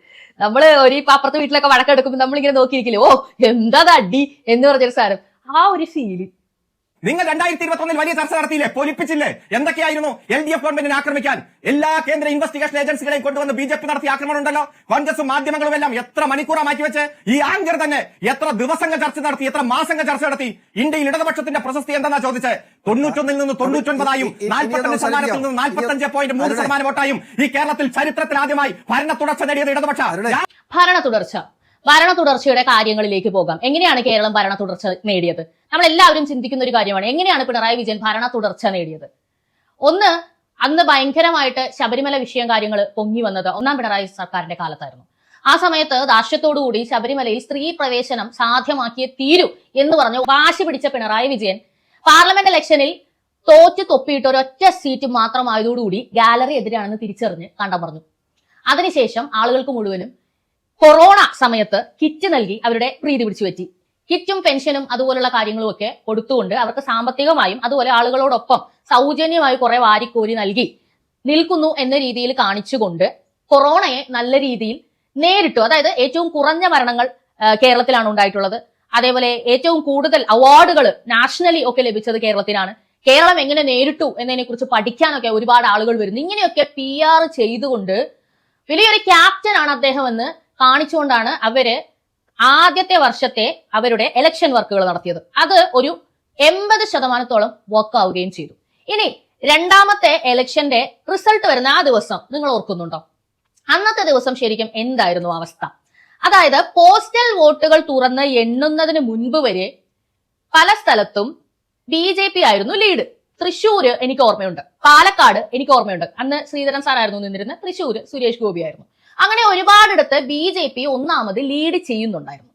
നമ്മള് ഒരു അപ്പുറത്തെ വീട്ടിലൊക്കെ വഴക്കെടുക്കുമ്പോൾ നമ്മളിങ്ങനെ നോക്കിയിരിക്കില്ലേ, ഓ എന്താ അടി എന്ന് പറഞ്ഞൊരു സാധനം, ആ ഒരു ഫീല്. നിങ്ങൾ 2021 വലിയ ചർച്ച നടത്തിയില്ലേ? പൊലിപ്പിച്ചില്ലേ? എന്തൊക്കെയായിരുന്നു? LDF ഗവൺമെന്റിനെ ആക്രമിക്കാൻ എല്ലാ കേന്ദ്ര ഇൻവെസ്റ്റിഗേഷൻ ഏജൻസികളെയും കൊണ്ടുവന്ന് BJP നടത്തിയ ആക്രമണം ഉണ്ടല്ലോ. കോൺഗ്രസും മാധ്യമങ്ങളും എല്ലാം എത്ര മണിക്കൂറാ മാറ്റിവെച്ച് ഈ ആങ്കർ തന്നെ എത്ര ദിവസങ്ങൾ ചർച്ച നടത്തി, എത്ര മാസങ്ങൾ ചർച്ച നടത്തി. ഇന്ത്യയിൽ ഇടതുപക്ഷത്തിന്റെ പ്രശസ്തി എന്താ ചോദിച്ചത്? 91-ൽ നിന്ന് 99-ആയും 45%-ൽ നിന്ന് 45.3% വോട്ടായും ഈ കേരളത്തിൽ ചരിത്രത്തിൽ ആദ്യമായി ഭരണ തുടർച്ച നേടിയത് ഇടതുപക്ഷ. ഭരണ തുടർച്ചയുടെ കാര്യങ്ങളിലേക്ക് പോകാം. എങ്ങനെയാണ് കേരളം ഭരണ തുടർച്ച നേടിയത്? നമ്മൾ എല്ലാവരും ചിന്തിക്കുന്ന ഒരു കാര്യമാണ്, എങ്ങനെയാണ് പിണറായി വിജയൻ ഭരണ തുടർച്ച നേടിയത്? ഒന്ന്, അന്ന് ഭയങ്കരമായിട്ട് ശബരിമല വിഷയം കാര്യങ്ങൾ പൊങ്ങി വന്നത് 1-ാം പിണറായി സർക്കാരിന്റെ കാലത്തായിരുന്നു. ആ സമയത്ത് ധാർഷ്ട്യത്തോടുകൂടി ശബരിമലയിൽ സ്ത്രീ പ്രവേശനം സാധ്യമാക്കിയേ തീരൂ എന്ന് പറഞ്ഞു വാശി പിടിച്ച പിണറായി വിജയൻ പാർലമെന്റ് ഇലക്ഷനിൽ തോറ്റ് തൊപ്പിയിട്ട് ഒരൊറ്റ സീറ്റ് മാത്രമായതോടുകൂടി ഗാലറി എതിരാണെന്ന് തിരിച്ചറിഞ്ഞ് കണ്ടം പറഞ്ഞു. അതിനുശേഷം ആളുകൾക്ക് മുഴുവനും കൊറോണ സമയത്ത് കിറ്റ് നൽകി അവരുടെ പ്രീതി പിടിച്ചു പറ്റി. കിറ്റും പെൻഷനും അതുപോലുള്ള കാര്യങ്ങളും ഒക്കെ കൊടുത്തുകൊണ്ട് അവർക്ക് സാമ്പത്തികമായും അതുപോലെ ആളുകളോടൊപ്പം സൗജന്യമായി കുറെ വാരിക്കോരി നൽകി നിൽക്കുന്നു എന്ന രീതിയിൽ കാണിച്ചുകൊണ്ട് കൊറോണയെ നല്ല രീതിയിൽ നേരിട്ടു. അതായത് ഏറ്റവും കുറഞ്ഞ മരണങ്ങൾ കേരളത്തിലാണ് ഉണ്ടായിട്ടുള്ളത്. അതേപോലെ ഏറ്റവും കൂടുതൽ അവാർഡുകൾ നാഷണലി ഒക്കെ ലഭിച്ചത് കേരളത്തിനാണ്. കേരളം എങ്ങനെ നേരിട്ടു എന്നതിനെ കുറിച്ച് പഠിക്കാനൊക്കെ ഒരുപാട് ആളുകൾ വരുന്നു. ഇങ്ങനെയൊക്കെ PR ചെയ്തുകൊണ്ട് വലിയൊരു ക്യാപ്റ്റൻ ആണ് അദ്ദേഹം എന്ന് കാണിച്ചുകൊണ്ടാണ് അവര് ആദ്യത്തെ വർഷത്തെ അവരുടെ ഇലക്ഷൻ വർക്കുകൾ നടത്തിയത്. അത് ഒരു 80% വർക്ക് ആവുകയും ചെയ്തു. ഇനി രണ്ടാമത്തെ ഇലക്ഷന്റെ റിസൾട്ട് വരുന്ന ആ ദിവസം നിങ്ങൾ ഓർക്കുന്നുണ്ടോ? അന്നത്തെ ദിവസം ശരിക്കും എന്തായിരുന്നു അവസ്ഥ? അതായത് പോസ്റ്റൽ വോട്ടുകൾ തുറന്ന് എണ്ണുന്നതിന് മുൻപ് വരെ പല സ്ഥലത്തും BJP ആയിരുന്നു ലീഡ്. തൃശ്ശൂര് എനിക്ക് ഓർമ്മയുണ്ട്, പാലക്കാട് എനിക്ക് ഓർമ്മയുണ്ട്, അന്ന് ശ്രീധരൻ സാറായിരുന്നു നിന്നിരുന്നത്, തൃശ്ശൂര് സുരേഷ് ഗോപി ആയിരുന്നു. അങ്ങനെ ഒരുപാടിടത്ത് BJP ഒന്നാമത് ലീഡ് ചെയ്യുന്നുണ്ടായിരുന്നു.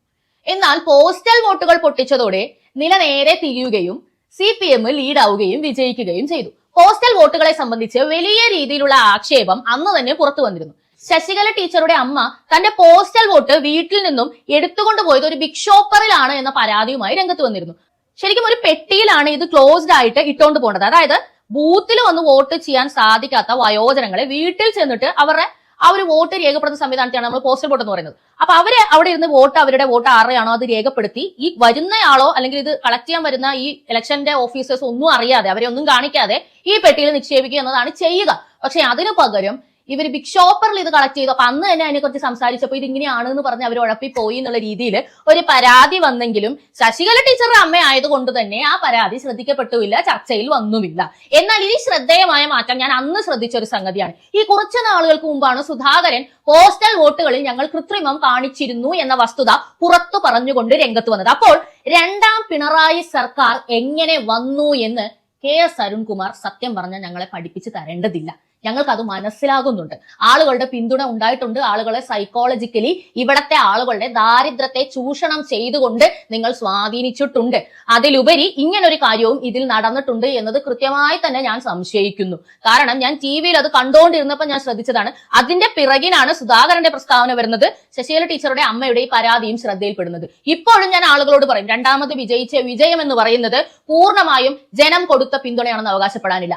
എന്നാൽ പോസ്റ്റൽ വോട്ടുകൾ പൊട്ടിച്ചതോടെ നില നേരെ തിരിയുകയും CPM ലീഡാവുകയും വിജയിക്കുകയും ചെയ്തു. പോസ്റ്റൽ വോട്ടുകളെ സംബന്ധിച്ച് വലിയ രീതിയിലുള്ള ആക്ഷേപം അന്ന് തന്നെ പുറത്തു വന്നിരുന്നു. ശശികല ടീച്ചറുടെ അമ്മ തന്റെ പോസ്റ്റൽ വോട്ട് വീട്ടിൽ നിന്നും എടുത്തുകൊണ്ട് പോയത് ഒരു ബിഗ് ഷോപ്പറിലാണ് എന്ന പരാതിയുമായി രംഗത്ത് വന്നിരുന്നു. ശരിക്കും ഒരു പെട്ടിയിലാണ് ഇത് ക്ലോസ്ഡ് ആയിട്ട് ഇട്ടുകൊണ്ട് പോകേണ്ടത്. അതായത് ബൂത്തിൽ വന്ന് വോട്ട് ചെയ്യാൻ സാധിക്കാത്ത വയോജനങ്ങളെ വീട്ടിൽ ചെന്നിട്ട് അവരുടെ ആ ഒരു വോട്ട് രേഖപ്പെടുത്തുന്ന സംവിധാനത്തെയാണ് നമ്മൾ പോസ്റ്റൽ വോട്ട് എന്ന് പറയുന്നത്. അപ്പൊ അവര് അവിടെ ഇരുന്ന് അവരുടെ വോട്ട് ആരെയാണോ അത് രേഖപ്പെടുത്തി ഈ വരുന്നയാളോ അല്ലെങ്കിൽ ഇത് കളക്ട് ചെയ്യാൻ വരുന്ന ഈ ഇലക്ഷന്റെ ഓഫീസേഴ്സ് ഒന്നും അറിയാതെ, അവരെ ഒന്നും കാണിക്കാതെ ഈ പെട്ടിയിൽ നിക്ഷേപിക്കുക എന്നതാണ് ചെയ്യുക. പക്ഷെ അതിനു പകരം ഇവർ ബിഗ് ഷോപ്പറിൽ ഇത് കളക്ട് ചെയ്തു. അപ്പൊ അന്ന് തന്നെ അതിനെക്കുറിച്ച് സംസാരിച്ചപ്പോൾ ഇത് ഇങ്ങനെയാണെന്ന് പറഞ്ഞ് അവർ ഉഴപ്പിപ്പോയി എന്നുള്ള രീതിയിൽ ഒരു പരാതി വന്നെങ്കിലും ശശികല ടീച്ചറുടെ അമ്മ ആയതുകൊണ്ട് തന്നെ ആ പരാതി ശ്രദ്ധിക്കപ്പെട്ടുമില്ല, ചർച്ചയിൽ വന്നുമില്ല. എന്നാൽ ഈ ശ്രദ്ധേയമായ മാറ്റം ഞാൻ അന്ന് ശ്രദ്ധിച്ച ഒരു സംഗതിയാണ്. ഈ കുറച്ച് നാളുകൾക്ക് മുമ്പാണ് സുധാകരൻ പോസ്റ്റൽ വോട്ടുകളിൽ ഞങ്ങൾ കൃത്രിമം കാണിച്ചിരുന്നു എന്ന വസ്തുത പുറത്തു പറഞ്ഞുകൊണ്ട് രംഗത്ത് വന്നത്. അപ്പോൾ രണ്ടാം പിണറായി സർക്കാർ എങ്ങനെ വന്നു എന്ന് KS അരുൺകുമാർ സത്യം പറഞ്ഞാൽ ഞങ്ങളെ പഠിപ്പിച്ച് തരേണ്ടതില്ല. ഞങ്ങൾക്ക് അത് മനസ്സിലാകുന്നുണ്ട്. ആളുകളുടെ പിന്തുണ ഉണ്ടായിട്ടുണ്ട്. ആളുകളെ സൈക്കോളജിക്കലി ഇവിടത്തെ ആളുകളുടെ ദാരിദ്ര്യത്തെ ചൂഷണം ചെയ്തുകൊണ്ട് നിങ്ങൾ സ്വാധീനിച്ചിട്ടുണ്ട്. അതിലുപരി ഇങ്ങനൊരു കാര്യവും ഇതിൽ നടന്നിട്ടുണ്ട് എന്നത് കൃത്യമായി തന്നെ ഞാൻ സംശയിക്കുന്നു. കാരണം ഞാൻ TV അത് കണ്ടുകൊണ്ടിരുന്നപ്പോൾ ഞാൻ ശ്രദ്ധിച്ചതാണ്. അതിന്റെ പിറകിനാണ് സുധാകരന്റെ പ്രസ്താവന വരുന്നത്, ശശികല ടീച്ചറുടെ അമ്മയുടെ ഈ പരാതിയും ശ്രദ്ധയിൽപ്പെടുന്നത്. ഇപ്പോഴും ഞാൻ ആളുകളോട് പറയും, രണ്ടാമത് വിജയിച്ച വിജയം എന്ന് പറയുന്നത് പൂർണ്ണമായും ജനം കൊടുത്ത പിന്തുണയാണെന്ന് അവകാശപ്പെടാനില്ല.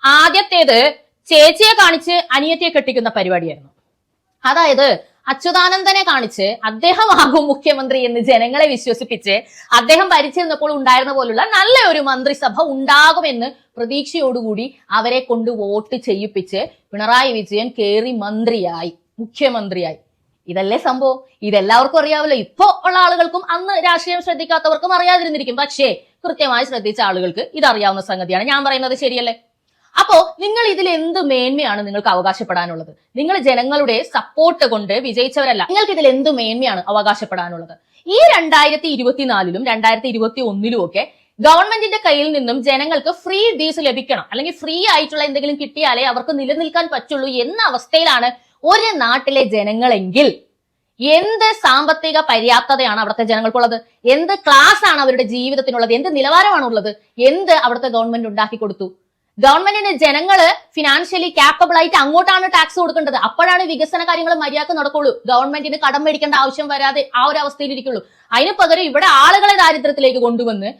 ആദ്യത്തേത് ചേച്ചിയെ കാണിച്ച് അനിയത്തിയെ കെട്ടിക്കുന്ന പരിപാടിയായിരുന്നു. അതായത് അച്യുതാനന്ദനെ കാണിച്ച് അദ്ദേഹമാകും മുഖ്യമന്ത്രി എന്ന് ജനങ്ങളെ വിശ്വസിപ്പിച്ച് അദ്ദേഹം ഭരിച്ചിരുന്നപ്പോൾ ഉണ്ടായിരുന്ന പോലുള്ള നല്ല ഒരു മന്ത്രിസഭ ഉണ്ടാകുമെന്ന് പ്രതീക്ഷയോടുകൂടി അവരെ കൊണ്ട് വോട്ട് ചെയ്യിപ്പിച്ച് പിണറായി വിജയൻ കേറി മുഖ്യമന്ത്രിയായി. ഇതല്ലേ സംഭവം? ഇതെല്ലാവർക്കും അറിയാമല്ലോ. ഇപ്പോ ഉള്ള ആളുകൾക്കും അന്ന് രാഷ്ട്രീയം ശ്രദ്ധിക്കാത്തവർക്കും അറിയാതിരുന്നിരിക്കും. പക്ഷേ കൃത്യമായി ശ്രദ്ധിച്ച ആളുകൾക്ക് ഇതറിയാവുന്ന സംഗതിയാണ്. ഞാൻ പറയുന്നത് ശരിയല്ലേ? അപ്പോ നിങ്ങൾ ഇതിൽ എന്ത് മേന്മയാണ് നിങ്ങൾക്ക് അവകാശപ്പെടാനുള്ളത്? നിങ്ങൾ ജനങ്ങളുടെ സപ്പോർട്ട് കൊണ്ട് വിജയിച്ചവരല്ല. നിങ്ങൾക്ക് ഇതിൽ എന്ത് മേന്മയാണ് അവകാശപ്പെടാനുള്ളത്? ഈ 2024-ലും 2021-ലും ഒക്കെ ഗവൺമെന്റിന്റെ കയ്യിൽ നിന്നും ജനങ്ങൾക്ക് ഫ്രീ ഡീസ് ലഭിക്കണം, അല്ലെങ്കിൽ ഫ്രീ ആയിട്ടുള്ള എന്തെങ്കിലും കിട്ടിയാലേ അവർക്ക് നിലനിൽക്കാൻ പറ്റുള്ളൂ എന്ന അവസ്ഥയിലാണ് ഒരു നാട്ടിലെ ജനങ്ങളെങ്കിൽ എന്ത് സാമ്പത്തിക പര്യാപ്തതയാണ് അവിടുത്തെ ജനങ്ങൾക്കുള്ളത്? എന്ത് ക്ലാസ് ആണ് അവരുടെ ജീവിതത്തിനുള്ളത്? എന്ത് നിലവാരമാണുള്ളത്? എന്ത് അവിടുത്തെ ഗവൺമെന്റ് ഉണ്ടാക്കി കൊടുത്തു? ഗവൺമെന്റിന് ജനങ്ങള് ഫിനാൻഷ്യലി കാപ്പബിൾ ആയിട്ട് അങ്ങോട്ടാണ് ടാക്സ് കൊടുക്കേണ്ടത്. അപ്പോഴാണ് വികസന കാര്യങ്ങൾ മര്യാദക്ക് നടക്കുള്ളൂ. ഗവൺമെന്റിന് കടം മേടിക്കേണ്ട ആവശ്യം വരാതെ ആ ഒരു അവസ്ഥയിൽ ഇരിക്കുള്ളൂ. അതിന് പകരം ഇവിടെ ആളുകളെ ദാരിദ്ര്യത്തിലേക്ക് കൊണ്ടുവന്ന്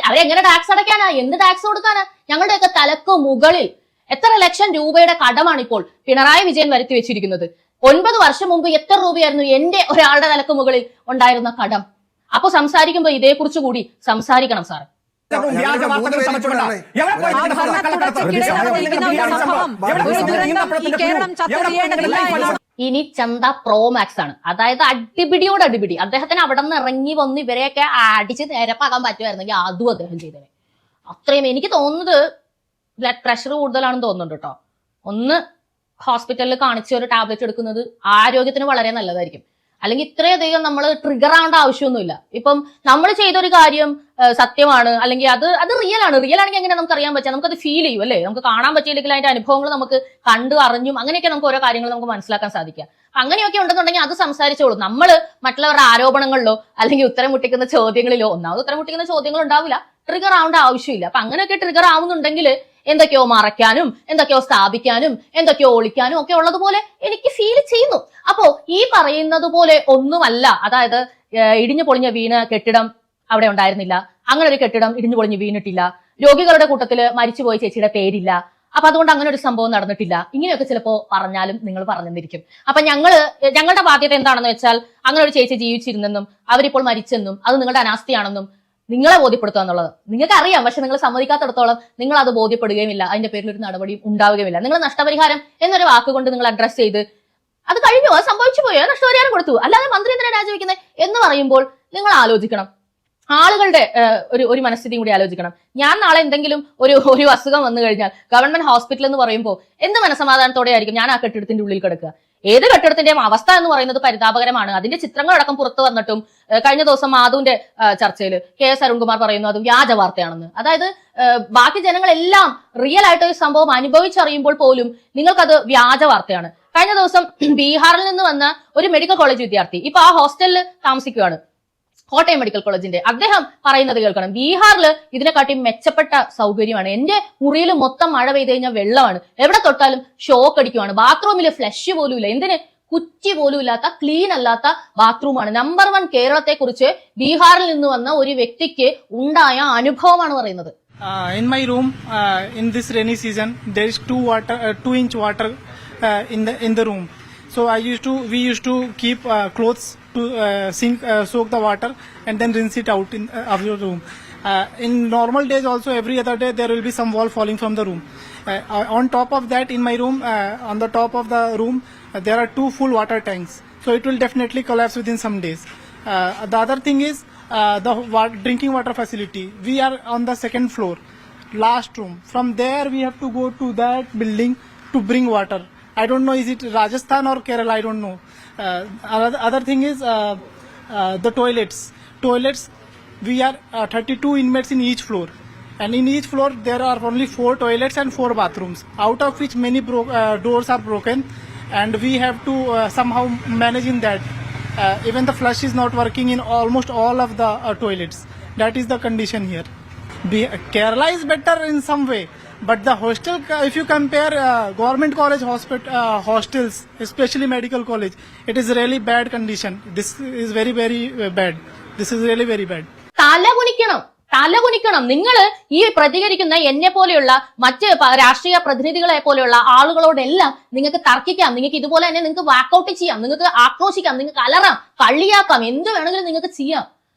അവരെങ്ങനെ ടാക്സ് അടയ്ക്കാനാ? എന്ത് ടാക്സ് കൊടുക്കാനാ? ഞങ്ങളുടെയൊക്കെ തലക്ക് മുകളിൽ എത്ര ലക്ഷം രൂപയുടെ കടമാണ് ഇപ്പോൾ പിണറായി വിജയൻ വരുത്തി വെച്ചിരിക്കുന്നത്. 9 വർഷം മുമ്പ് എത്ര രൂപയായിരുന്നു എന്റെ ഒരാളുടെ തലക്ക് മുകളിൽ ഉണ്ടായിരുന്ന കടം? അപ്പൊ സംസാരിക്കുമ്പോ ഇതേക്കുറിച്ച് കൂടി സംസാരിക്കണം സാർ. ഇനി ചന്ത പ്രോമാക്സ് ആണ്. അതായത് അടിപിടിയോട് അടിപിടി. അദ്ദേഹത്തിന് അവിടെ നിന്ന് ഇറങ്ങി വന്ന് ഇവരെയൊക്കെ അടിച്ച് നേരപ്പാക്കാൻ പറ്റുമായിരുന്നെങ്കിൽ അതും അദ്ദേഹം ചെയ്തത്. അത്രയും എനിക്ക് തോന്നുന്നത് ബ്ലഡ് പ്രഷർ കൂടുതലാണെന്ന് തോന്നുന്നുണ്ട് കേട്ടോ. ഒന്ന് ഹോസ്പിറ്റലിൽ കാണിച്ച് ഒരു ടാബ്ലറ്റ് എടുക്കുന്നത് ആരോഗ്യത്തിന് വളരെ നല്ലതായിരിക്കും. അല്ലെങ്കിൽ ഇത്രയധികം നമ്മൾ ട്രിഗർ ആവേണ്ട ആവശ്യമൊന്നുമില്ല. ഇപ്പം നമ്മൾ ചെയ്തൊരു കാര്യം സത്യമാണ്, അല്ലെങ്കിൽ അത് റിയൽ ആണെങ്കിൽ എങ്ങനെ നമുക്ക് അറിയാൻ പറ്റുക? നമുക്കത് ഫീൽ ചെയ്യും അല്ലേ? നമുക്ക് കാണാൻ പറ്റിയില്ലെങ്കിൽ അതിന്റെ അനുഭവങ്ങൾ നമുക്ക് കണ്ടു അറിഞ്ഞും അങ്ങനെയൊക്കെ നമുക്ക് ഓരോ കാര്യങ്ങൾ നമുക്ക് മനസ്സിലാക്കാൻ സാധിക്കുക. അങ്ങനെയൊക്കെ ഉണ്ടെന്നുണ്ടെങ്കിൽ അത് സംസാരിച്ചോളൂ. നമ്മൾ മറ്റുള്ളവരുടെ ആരോപണങ്ങളിലോ അല്ലെങ്കിൽ ഉത്തരം മുട്ടിക്കുന്ന ചോദ്യങ്ങളിലോ, ഒന്നാമത് ഉത്തരം മുട്ടിക്കുന്ന ചോദ്യങ്ങൾ ഉണ്ടാവില്ല, ട്രിഗർ ആവേണ്ട ആവശ്യമില്ല. അപ്പൊ അങ്ങനെയൊക്കെ ട്രിഗർ ആവുന്നുണ്ടെങ്കിൽ എന്തൊക്കെയോ മറയ്ക്കാനും എന്തൊക്കെയോ സ്ഥാപിക്കാനും എന്തൊക്കെയോ ഒളിക്കാനും ഒക്കെ ഉള്ളതുപോലെ എനിക്ക് ഫീൽ ചെയ്യുന്നു. അപ്പോ ഈ പറയുന്നത് പോലെ ഒന്നുമല്ല. അതായത് ഇടിഞ്ഞു പൊളിഞ്ഞ വീണ് കെട്ടിടം അവിടെ ഉണ്ടായിരുന്നില്ല, അങ്ങനെ ഒരു കെട്ടിടം ഇടിഞ്ഞു പൊളിഞ്ഞ് വീണിട്ടില്ല, രോഗികളുടെ കൂട്ടത്തില് മരിച്ചുപോയ ചേച്ചിയുടെ പേരില്ല, അപ്പൊ അതുകൊണ്ട് അങ്ങനെ ഒരു സംഭവം നടന്നിട്ടില്ല, ഇങ്ങനെയൊക്കെ ചിലപ്പോ പറഞ്ഞാലും നിങ്ങൾ പറഞ്ഞെന്നിരിക്കും. അപ്പൊ ഞങ്ങളുടെ ബാധ്യത എന്താണെന്ന് വെച്ചാൽ അങ്ങനെ ഒരു ചേച്ചി ജീവിച്ചിരുന്നെന്നും അവരിപ്പോൾ മരിച്ചെന്നും അത് നിങ്ങളുടെ അനാസ്ഥയാണെന്നും നിങ്ങളെ ബോധ്യപ്പെടുത്തുക എന്നുള്ളത്. നിങ്ങൾക്ക് അറിയാം, പക്ഷെ നിങ്ങൾ സമ്മതിക്കാത്തിടത്തോളം നിങ്ങൾ അത് ബോധ്യപ്പെടുകയുമില്ല, അതിന്റെ പേരിൽ ഒരു നടപടിയും ഉണ്ടാവുകയുമില്ല. നിങ്ങൾ നഷ്ടപരിഹാരം എന്നൊരു വാക്കുകൊണ്ട് നിങ്ങൾ അഡ്രസ് ചെയ്ത് അത് കഴിഞ്ഞു, അത് സംഭവിച്ചു പോയോ, നഷ്ടപരിഹാരം കൊടുത്തു, അല്ലാതെ മന്ത്രി എന്തിനാ രാജിവെക്കുന്നത് എന്ന് പറയുമ്പോൾ നിങ്ങൾ ആലോചിക്കണം. ആളുകളുടെ ഒരു മനസ്ഥിതിയും കൂടി ആലോചിക്കണം. ഞാൻ നാളെ എന്തെങ്കിലും ഒരു അസുഖം വന്നു കഴിഞ്ഞാൽ ഗവൺമെന്റ് ഹോസ്പിറ്റൽ എന്ന് പറയുമ്പോൾ എന്ത് മനസമാധാനത്തോടെ ആയിരിക്കും ഞാൻ ആ കെട്ടിടത്തിന്റെ ഉള്ളിൽ കിടക്കുക? ഏത് കെട്ടിടത്തിന്റെയും അവസ്ഥ എന്ന് പറയുന്നത് പരിതാപകരമാണ്. അതിന്റെ ചിത്രങ്ങളടക്കം പുറത്തു വന്നിട്ടും കഴിഞ്ഞ ദിവസം മാധുവിന്റെ ചർച്ചയിൽ KS അരുൺകുമാർ പറയുന്നു അത് വ്യാജ വാർത്തയാണെന്ന്. അതായത് ബാക്കി ജനങ്ങളെല്ലാം റിയൽ ആയിട്ട് ഒരു സംഭവം അനുഭവിച്ചറിയുമ്പോൾ പോലും നിങ്ങൾക്കത് വ്യാജ വാർത്തയാണ്. കഴിഞ്ഞ ദിവസം ബീഹാറിൽ നിന്ന് വന്ന ഒരു മെഡിക്കൽ കോളേജ് വിദ്യാർത്ഥി ഇപ്പൊ ആ ഹോസ്റ്റലിൽ താമസിക്കുകയാണ്, കോട്ടയം മെഡിക്കൽ കോളേജിന്റെ. അദ്ദേഹം പറയുന്നത് കേൾക്കണം, ബീഹാറിൽ ഇതിനെക്കാട്ടി മെച്ചപ്പെട്ട സൗകര്യമാണ്. എന്റെ മുറിയിൽ മൊത്തം മഴ പെയ്ത് കഴിഞ്ഞാൽ വെള്ളമാണ്, എവിടെ തൊട്ടാലും ഷോക്ക് അടിക്കുവാണ്, ബാത്റൂമിൽ ഫ്ലഷ് പോലും ഇല്ല, എന്തിന് കുറ്റി പോലും ഇല്ലാത്ത ക്ലീൻ അല്ലാത്ത ബാത്റൂമാണ്. നമ്പർ 1 കേരളത്തെ കുറിച്ച് ബീഹാറിൽ നിന്ന് വന്ന ഒരു വ്യക്തിക്ക് ഉണ്ടായ അനുഭവമാണ് പറയുന്നത്. In my room, in this rainy season, there is 2 inch water in the room. So we used to keep clothes to soak the water and then rinse it out of your room. In normal days also, every other day there will be some wall falling from the room. On top of that, in my room, on the top of the room, there are 2 full water tanks. So it will definitely collapse within some days. The other thing is the drinking water facility. We are on the 2nd floor, last room. From there we have to go to that building to bring water. I don't know, is it Rajasthan or Kerala? I don't know. Other thing is the toilets. We are 32 inmates in each floor, and in each floor there are only 4 toilets and 4 bathrooms, out of which many doors are broken, and we have to somehow manage in that. Even the flush is not working in almost all of the toilets. That is the condition here. Kerala is better in some way, but the hostel, if you compare government college hostels, especially medical college, it is really bad condition. This is very bad. This is really very bad. തലകുനിക്കണം. നിങ്ങൾ ഈ പ്രതികരിക്കുന്ന എന്നെ പോലെയുള്ള മറ്റ് രാഷ്ട്രീയ പ്രതിനിധികളെ പോലെയുള്ള ആളുകളോടെല്ലാം നിങ്ങൾക്ക് തർക്കിക്കാം, നിങ്ങൾക്ക് ഇതുപോലെ തന്നെ നിങ്ങൾക്ക് വാക്കൌട്ട് ചെയ്യാം, നിങ്ങൾക്ക് ആക്രോശിക്കാം, നിങ്ങൾക്ക് അലറാം, കളിയാക്കാം, എന്ത് വേണമെങ്കിലും നിങ്ങൾക്ക് ചെയ്യാം.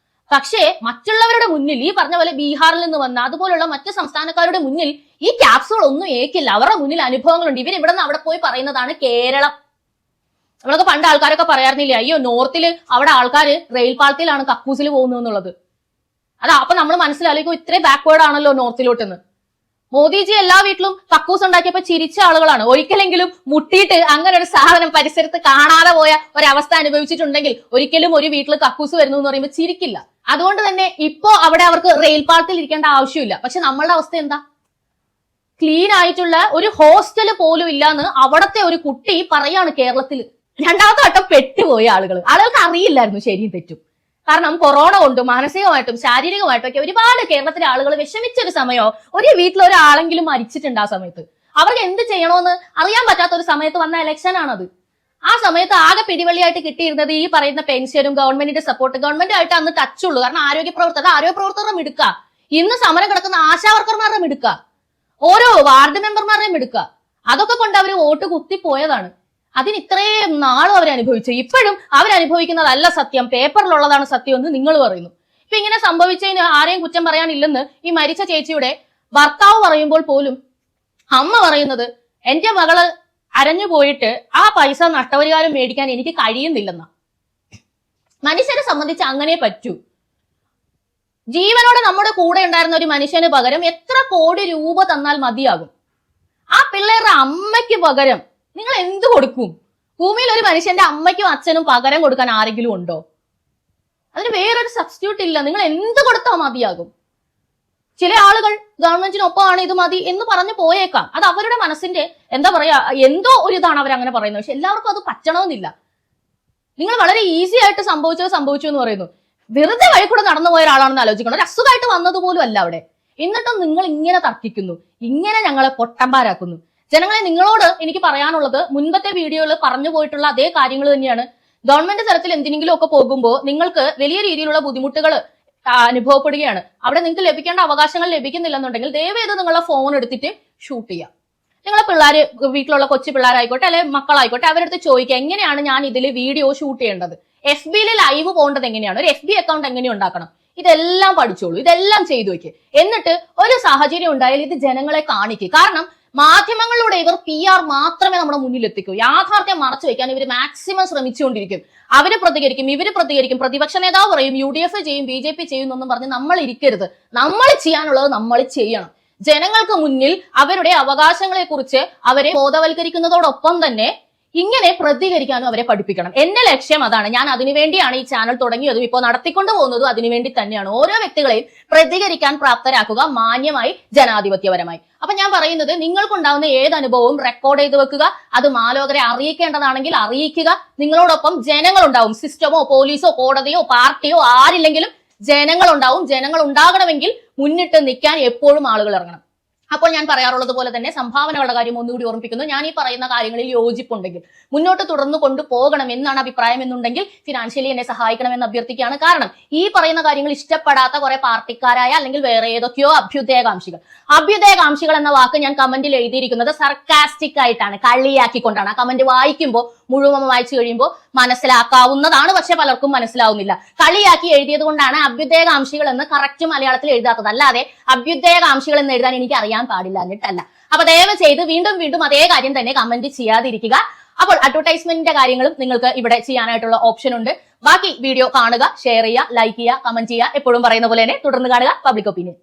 പക്ഷേ മറ്റുള്ളവരുടെ മുന്നിൽ, ഈ പറഞ്ഞ പോലെ ബീഹാറിൽ നിന്ന് വന്ന അതുപോലുള്ള മറ്റ് സംസ്ഥാനക്കാരുടെ മുന്നിൽ ഈ ക്യാപ്സുകൾ ഒന്നും ഏക്കില്ല. അവരുടെ മുന്നിൽ അനുഭവങ്ങളുണ്ട്. ഇവർ ഇവിടെ നിന്ന് അവിടെ പോയി പറയുന്നതാണ് കേരളം. നമ്മളൊക്കെ പണ്ട് ആൾക്കാരൊക്കെ പറയാറുന്നില്ലേ, അയ്യോ നോർത്തില് അവിടെ ആൾക്കാർ റെയിൽ പാളത്തിലാണ് കക്കൂസിൽ പോകുന്നത് എന്നുള്ളത്. അപ്പൊ നമ്മൾ മനസ്സിലാക്കും ഇത്രയും ബാക്ക്വേർഡ് ആണല്ലോ നോർത്തിലോട്ടെന്ന്. മോദിജി എല്ലാ വീട്ടിലും കക്കൂസ് ഉണ്ടാക്കിയപ്പോ ചിരിച്ച ആളുകളാണ്. ഒരിക്കലെങ്കിലും മുട്ടിയിട്ട് അങ്ങനെ ഒരു സാധനം പരിസരത്ത് കാണാതെ പോയ ഒരവസ്ഥ അനുഭവിച്ചിട്ടുണ്ടെങ്കിൽ ഒരിക്കലും ഒരു വീട്ടിൽ കക്കൂസ് വരുന്നു എന്ന് പറയുമ്പോൾ ചിരിക്കില്ല. അതുകൊണ്ട് തന്നെ ഇപ്പോ അവിടെ അവർക്ക് റെയിൽ പാളത്തിൽ ഇരിക്കേണ്ട ആവശ്യമില്ല. പക്ഷെ നമ്മളുടെ അവസ്ഥ എന്താ? ക്ലീൻ ആയിട്ടുള്ള ഒരു ഹോസ്റ്റൽ പോലും ഇല്ലാന്ന് അവിടത്തെ ഒരു കുട്ടി പറയാണ് കേരളത്തിൽ. രണ്ടാമത്തെ വട്ടം പെട്ടുപോയ ആളുകൾക്ക് അറിയില്ലായിരുന്നു ശരിയും തെറ്റും. കാരണം കൊറോണ കൊണ്ടും മാനസികമായിട്ടും ശാരീരികമായിട്ടും ഒക്കെ ഒരുപാട് കേരളത്തിലെ ആളുകൾ വിഷമിച്ചൊരു സമയമോ, ഒരു വീട്ടിൽ ഒരാളെങ്കിലും മരിച്ചിട്ടുണ്ട്. ആ സമയത്ത് അവർക്ക് എന്ത് ചെയ്യണമെന്ന് അറിയാൻ പറ്റാത്ത ഒരു സമയത്ത് വന്ന ഇലക്ഷൻ ആണത്. ആ സമയത്ത് ആകെ പിടിവള്ളിയായിട്ട് കിട്ടിയിരുന്നത് ഈ പറയുന്ന പെൻഷനും ഗവൺമെന്റിന്റെ സപ്പോർട്ട്. ഗവൺമെന്റ് ആയിട്ട് അന്ന് ടച്ചുള്ളൂ. കാരണം ആരോഗ്യ പ്രവർത്തകരുടെ മിടുക്ക, ഇന്ന് സമരം കിടക്കുന്ന ആശാവർക്കർമാരുടെ മിടുക്ക, ഓരോ വാർഡ് മെമ്പർമാരുടെയും മിടുക്ക. അതൊക്കെ കൊണ്ട് അവർ വോട്ട് കുത്തിപ്പോയതാണ്. അതിന് ഇത്രയും നാളും അവരനുഭവിച്ചു. ഇപ്പോഴും അവരനുഭവിക്കുന്നതല്ല സത്യം, പേപ്പറിലുള്ളതാണ് സത്യം എന്ന് നിങ്ങൾ പറയുന്നു. ഇപ്പൊ ഇങ്ങനെ സംഭവിച്ചതിന് ആരെയും കുറ്റം പറയാനില്ലെന്ന് ഈ മരിച്ച ചേച്ചിയുടെ ഭർത്താവ് പറയുമ്പോൾ പോലും അമ്മ പറയുന്നത് എന്റെ മകള് അരഞ്ഞു പോയിട്ട് ആ പൈസ നഷ്ടപരിഹാരം മേടിക്കാൻ എനിക്ക് കഴിയുന്നില്ലെന്ന. മനുഷ്യരെ സംബന്ധിച്ച് അങ്ങനെ പറ്റൂ. ജീവനോടെ നമ്മുടെ കൂടെ ഉണ്ടായിരുന്ന ഒരു മനുഷ്യന് പകരം എത്ര കോടി രൂപ തന്നാൽ മതിയാകും? ആ പിള്ളേരുടെ അമ്മയ്ക്ക് പകരം നിങ്ങൾ എന്ത് കൊടുക്കും? ഭൂമിയിൽ ഒരു മനുഷ്യന്റെ അമ്മയ്ക്കും അച്ഛനും പകരം കൊടുക്കാൻ ആരെങ്കിലും ഉണ്ടോ? അതിന് വേറൊരു സബ്സ്റ്റിറ്റ്യൂട്ട് ഇല്ല. നിങ്ങൾ എന്ത് കൊടുത്താൽ മതിയാകും? ചില ആളുകൾ ഗവൺമെന്റിനൊപ്പമാണ് ഇത് മതി എന്ന് പറഞ്ഞു പോയേക്കാം. അത് അവരുടെ മനസ്സിന്റെ എന്താ പറയാ, എന്തോ ഒരു ഇതാണ് അവരങ്ങനെ പറയുന്നത്. പക്ഷെ എല്ലാവർക്കും അത് പറ്റണമെന്നില്ല. നിങ്ങൾ വളരെ ഈസി ആയിട്ട് സംഭവിച്ചു എന്ന് പറയുന്നു. വെറുതെ വഴി കൂടെ നടന്നു പോയ ഒരാളാണെന്ന് ആലോചിക്കണം. ഒരു അസുഖമായിട്ട് വന്നതുപോലും അല്ല അവിടെ. എന്നിട്ടും നിങ്ങൾ ഇങ്ങനെ തർക്കിക്കുന്നു, ഇങ്ങനെ ഞങ്ങളെ പൊട്ടന്മാരാക്കുന്നു. ജനങ്ങളെ, നിങ്ങളോട് എനിക്ക് പറയാനുള്ളത് മുൻപത്തെ വീഡിയോയിൽ പറഞ്ഞു പോയിട്ടുള്ള അതേ കാര്യങ്ങൾ തന്നെയാണ്. ഗവൺമെന്റ് തലത്തിൽ എന്തിനെങ്കിലും ഒക്കെ പോകുമ്പോൾ നിങ്ങൾക്ക് വലിയ രീതിയിലുള്ള ബുദ്ധിമുട്ടുകൾ അനുഭവപ്പെടുകയാണ്. അവിടെ നിങ്ങൾക്ക് ലഭിക്കേണ്ട അവകാശങ്ങൾ ലഭിക്കുന്നില്ലെന്നുണ്ടെങ്കിൽ ദയവേത് നിങ്ങളുടെ ഫോൺ എടുത്തിട്ട് ഷൂട്ട് ചെയ്യാം. നിങ്ങളെ പിള്ളേര്, വീട്ടിലുള്ള കൊച്ചു പിള്ളേരായിക്കോട്ടെ അല്ലെങ്കിൽ മക്കളായിക്കോട്ടെ, അവരടുത്ത് ചോദിക്കുക എങ്ങനെയാണ് ഞാൻ ഇതിൽ വീഡിയോ ഷൂട്ട് ചെയ്യേണ്ടത്, FBയിൽ ലൈവ് പോകേണ്ടത് എങ്ങനെയാണ്, ഒരു FB അക്കൗണ്ട് എങ്ങനെ ഉണ്ടാക്കണം, ഇതെല്ലാം പഠിച്ചോളൂ, ഇതെല്ലാം ചെയ്തു വെക്ക്. എന്നിട്ട് ഒരു സാഹചര്യം ഉണ്ടായാൽ ഇത് ജനങ്ങളെ കാണിക്കുക. കാരണം മാധ്യമങ്ങളിലൂടെ ഇവർ PR മാത്രമേ നമ്മുടെ മുന്നിൽ എത്തിക്കൂ. യാഥാർത്ഥ്യം മറച്ചു വെക്കാൻ ഇവർ മാക്സിമം ശ്രമിച്ചുകൊണ്ടിരിക്കും. അവര് പ്രതികരിക്കും, ഇവര് പ്രതികരിക്കും, പ്രതിപക്ഷ നേതാവ് പറയും, UDF ചെയ്യും, BJP ചെയ്യും എന്നൊന്നും പറഞ്ഞ് നമ്മൾ ഇരിക്കരുത്. നമ്മൾ ചെയ്യാനുള്ളത് നമ്മൾ ചെയ്യണം. ജനങ്ങൾക്ക് മുന്നിൽ അവരുടെ അവകാശങ്ങളെ കുറിച്ച് അവരെ ബോധവൽക്കരിക്കുന്നതോടൊപ്പം തന്നെ ഇങ്ങനെ പ്രതികരിക്കാനും അവരെ പഠിപ്പിക്കണം. എന്റെ ലക്ഷ്യം അതാണ്. ഞാൻ അതിനുവേണ്ടിയാണ് ഈ ചാനൽ തുടങ്ങിയതും ഇപ്പോൾ നടത്തിക്കൊണ്ടു പോകുന്നതും അതിനുവേണ്ടി തന്നെയാണ്. ഓരോ വ്യക്തികളെയും പ്രതികരിക്കാൻ പ്രാപ്തരാക്കുക, മാന്യമായി, ജനാധിപത്യപരമായി. അപ്പൊ ഞാൻ പറയുന്നത്, നിങ്ങൾക്കുണ്ടാവുന്ന ഏത് അനുഭവവും റെക്കോർഡ് ചെയ്ത് വെക്കുക. അത് മാലോകരെ അറിയിക്കേണ്ടതാണെങ്കിൽ അറിയിക്കുക. നിങ്ങളോടൊപ്പം ജനങ്ങളുണ്ടാവും. സിസ്റ്റമോ പോലീസോ കോടതിയോ പാർട്ടിയോ ആരില്ലെങ്കിലും ജനങ്ങളുണ്ടാവും. ജനങ്ങൾ ഉണ്ടാകണമെങ്കിൽ മുന്നിട്ട് നിൽക്കാൻ എപ്പോഴും ആളുകൾ ഇറങ്ങണം. അപ്പോൾ ഞാൻ പറയാറുള്ളത് പോലെ തന്നെ സംഭാവനകളുടെ കാര്യം ഒന്നുകൂടി ഓർമ്മിപ്പിക്കുന്നു. ഞാൻ ഈ പറയുന്ന കാര്യങ്ങളിൽ യോജിപ്പുണ്ടെങ്കിൽ മുന്നോട്ട് തുടർന്ന് കൊണ്ടുപോകണം എന്നാണ് അഭിപ്രായം എന്നുണ്ടെങ്കിൽ ഫിനാൻഷ്യലി എന്നെ സഹായിക്കണമെന്ന് അഭ്യർത്ഥിക്കുകയാണ്. കാരണം ഈ പറയുന്ന കാര്യങ്ങൾ ഇഷ്ടപ്പെടാത്ത കുറെ പാർട്ടിക്കാരായ അല്ലെങ്കിൽ വേറെ ഏതൊക്കെയോ അഭ്യുദയകാംക്ഷികൾ എന്ന വാക്ക് ഞാൻ കമന്റിൽ എഴുതിയിരിക്കുന്നത് സർക്കാസ്റ്റിക് ആയിട്ടാണ്, കളിയാക്കിക്കൊണ്ടാണ്. ആ കമന്റ് വായിക്കുമ്പോൾ മുഴുവൻ വായിച്ചു കഴിയുമ്പോൾ മനസ്സിലാക്കാവുന്നതാണ്, പക്ഷെ പലർക്കും മനസ്സിലാവുന്നില്ല. കളിയാക്കി എഴുതിയത് കൊണ്ടാണ് അഭ്യുദയകാംക്ഷികൾ എന്ന് കറക്റ്റ് മലയാളത്തിൽ എഴുതാത്തത്. അല്ലാതെ അഭ്യുദയകാംക്ഷികൾ എന്ന് എഴുതാൻ എനിക്ക് അറിയാൻ പാടില്ല എന്നിട്ടല്ല. അപ്പൊ ദയവ് ചെയ്ത് വീണ്ടും വീണ്ടും അതേ കാര്യം തന്നെ കമന്റ് ചെയ്യാതിരിക്കുക. അപ്പോൾ അഡ്വർടൈസ്മെന്റിന്റെ കാര്യങ്ങളും നിങ്ങൾക്ക് ഇവിടെ ചെയ്യാനായിട്ടുള്ള ഓപ്ഷൻ ഉണ്ട്. ബാക്കി വീഡിയോ കാണുക, ഷെയർ ചെയ്യുക, ലൈക്ക് ചെയ്യുക, കമന്റ് ചെയ്യുക. എപ്പോഴും പറയുന്ന പോലെ തന്നെ തുടർന്ന് കാണുക പബ്ലിക് ഒപ്പീനിയൻ.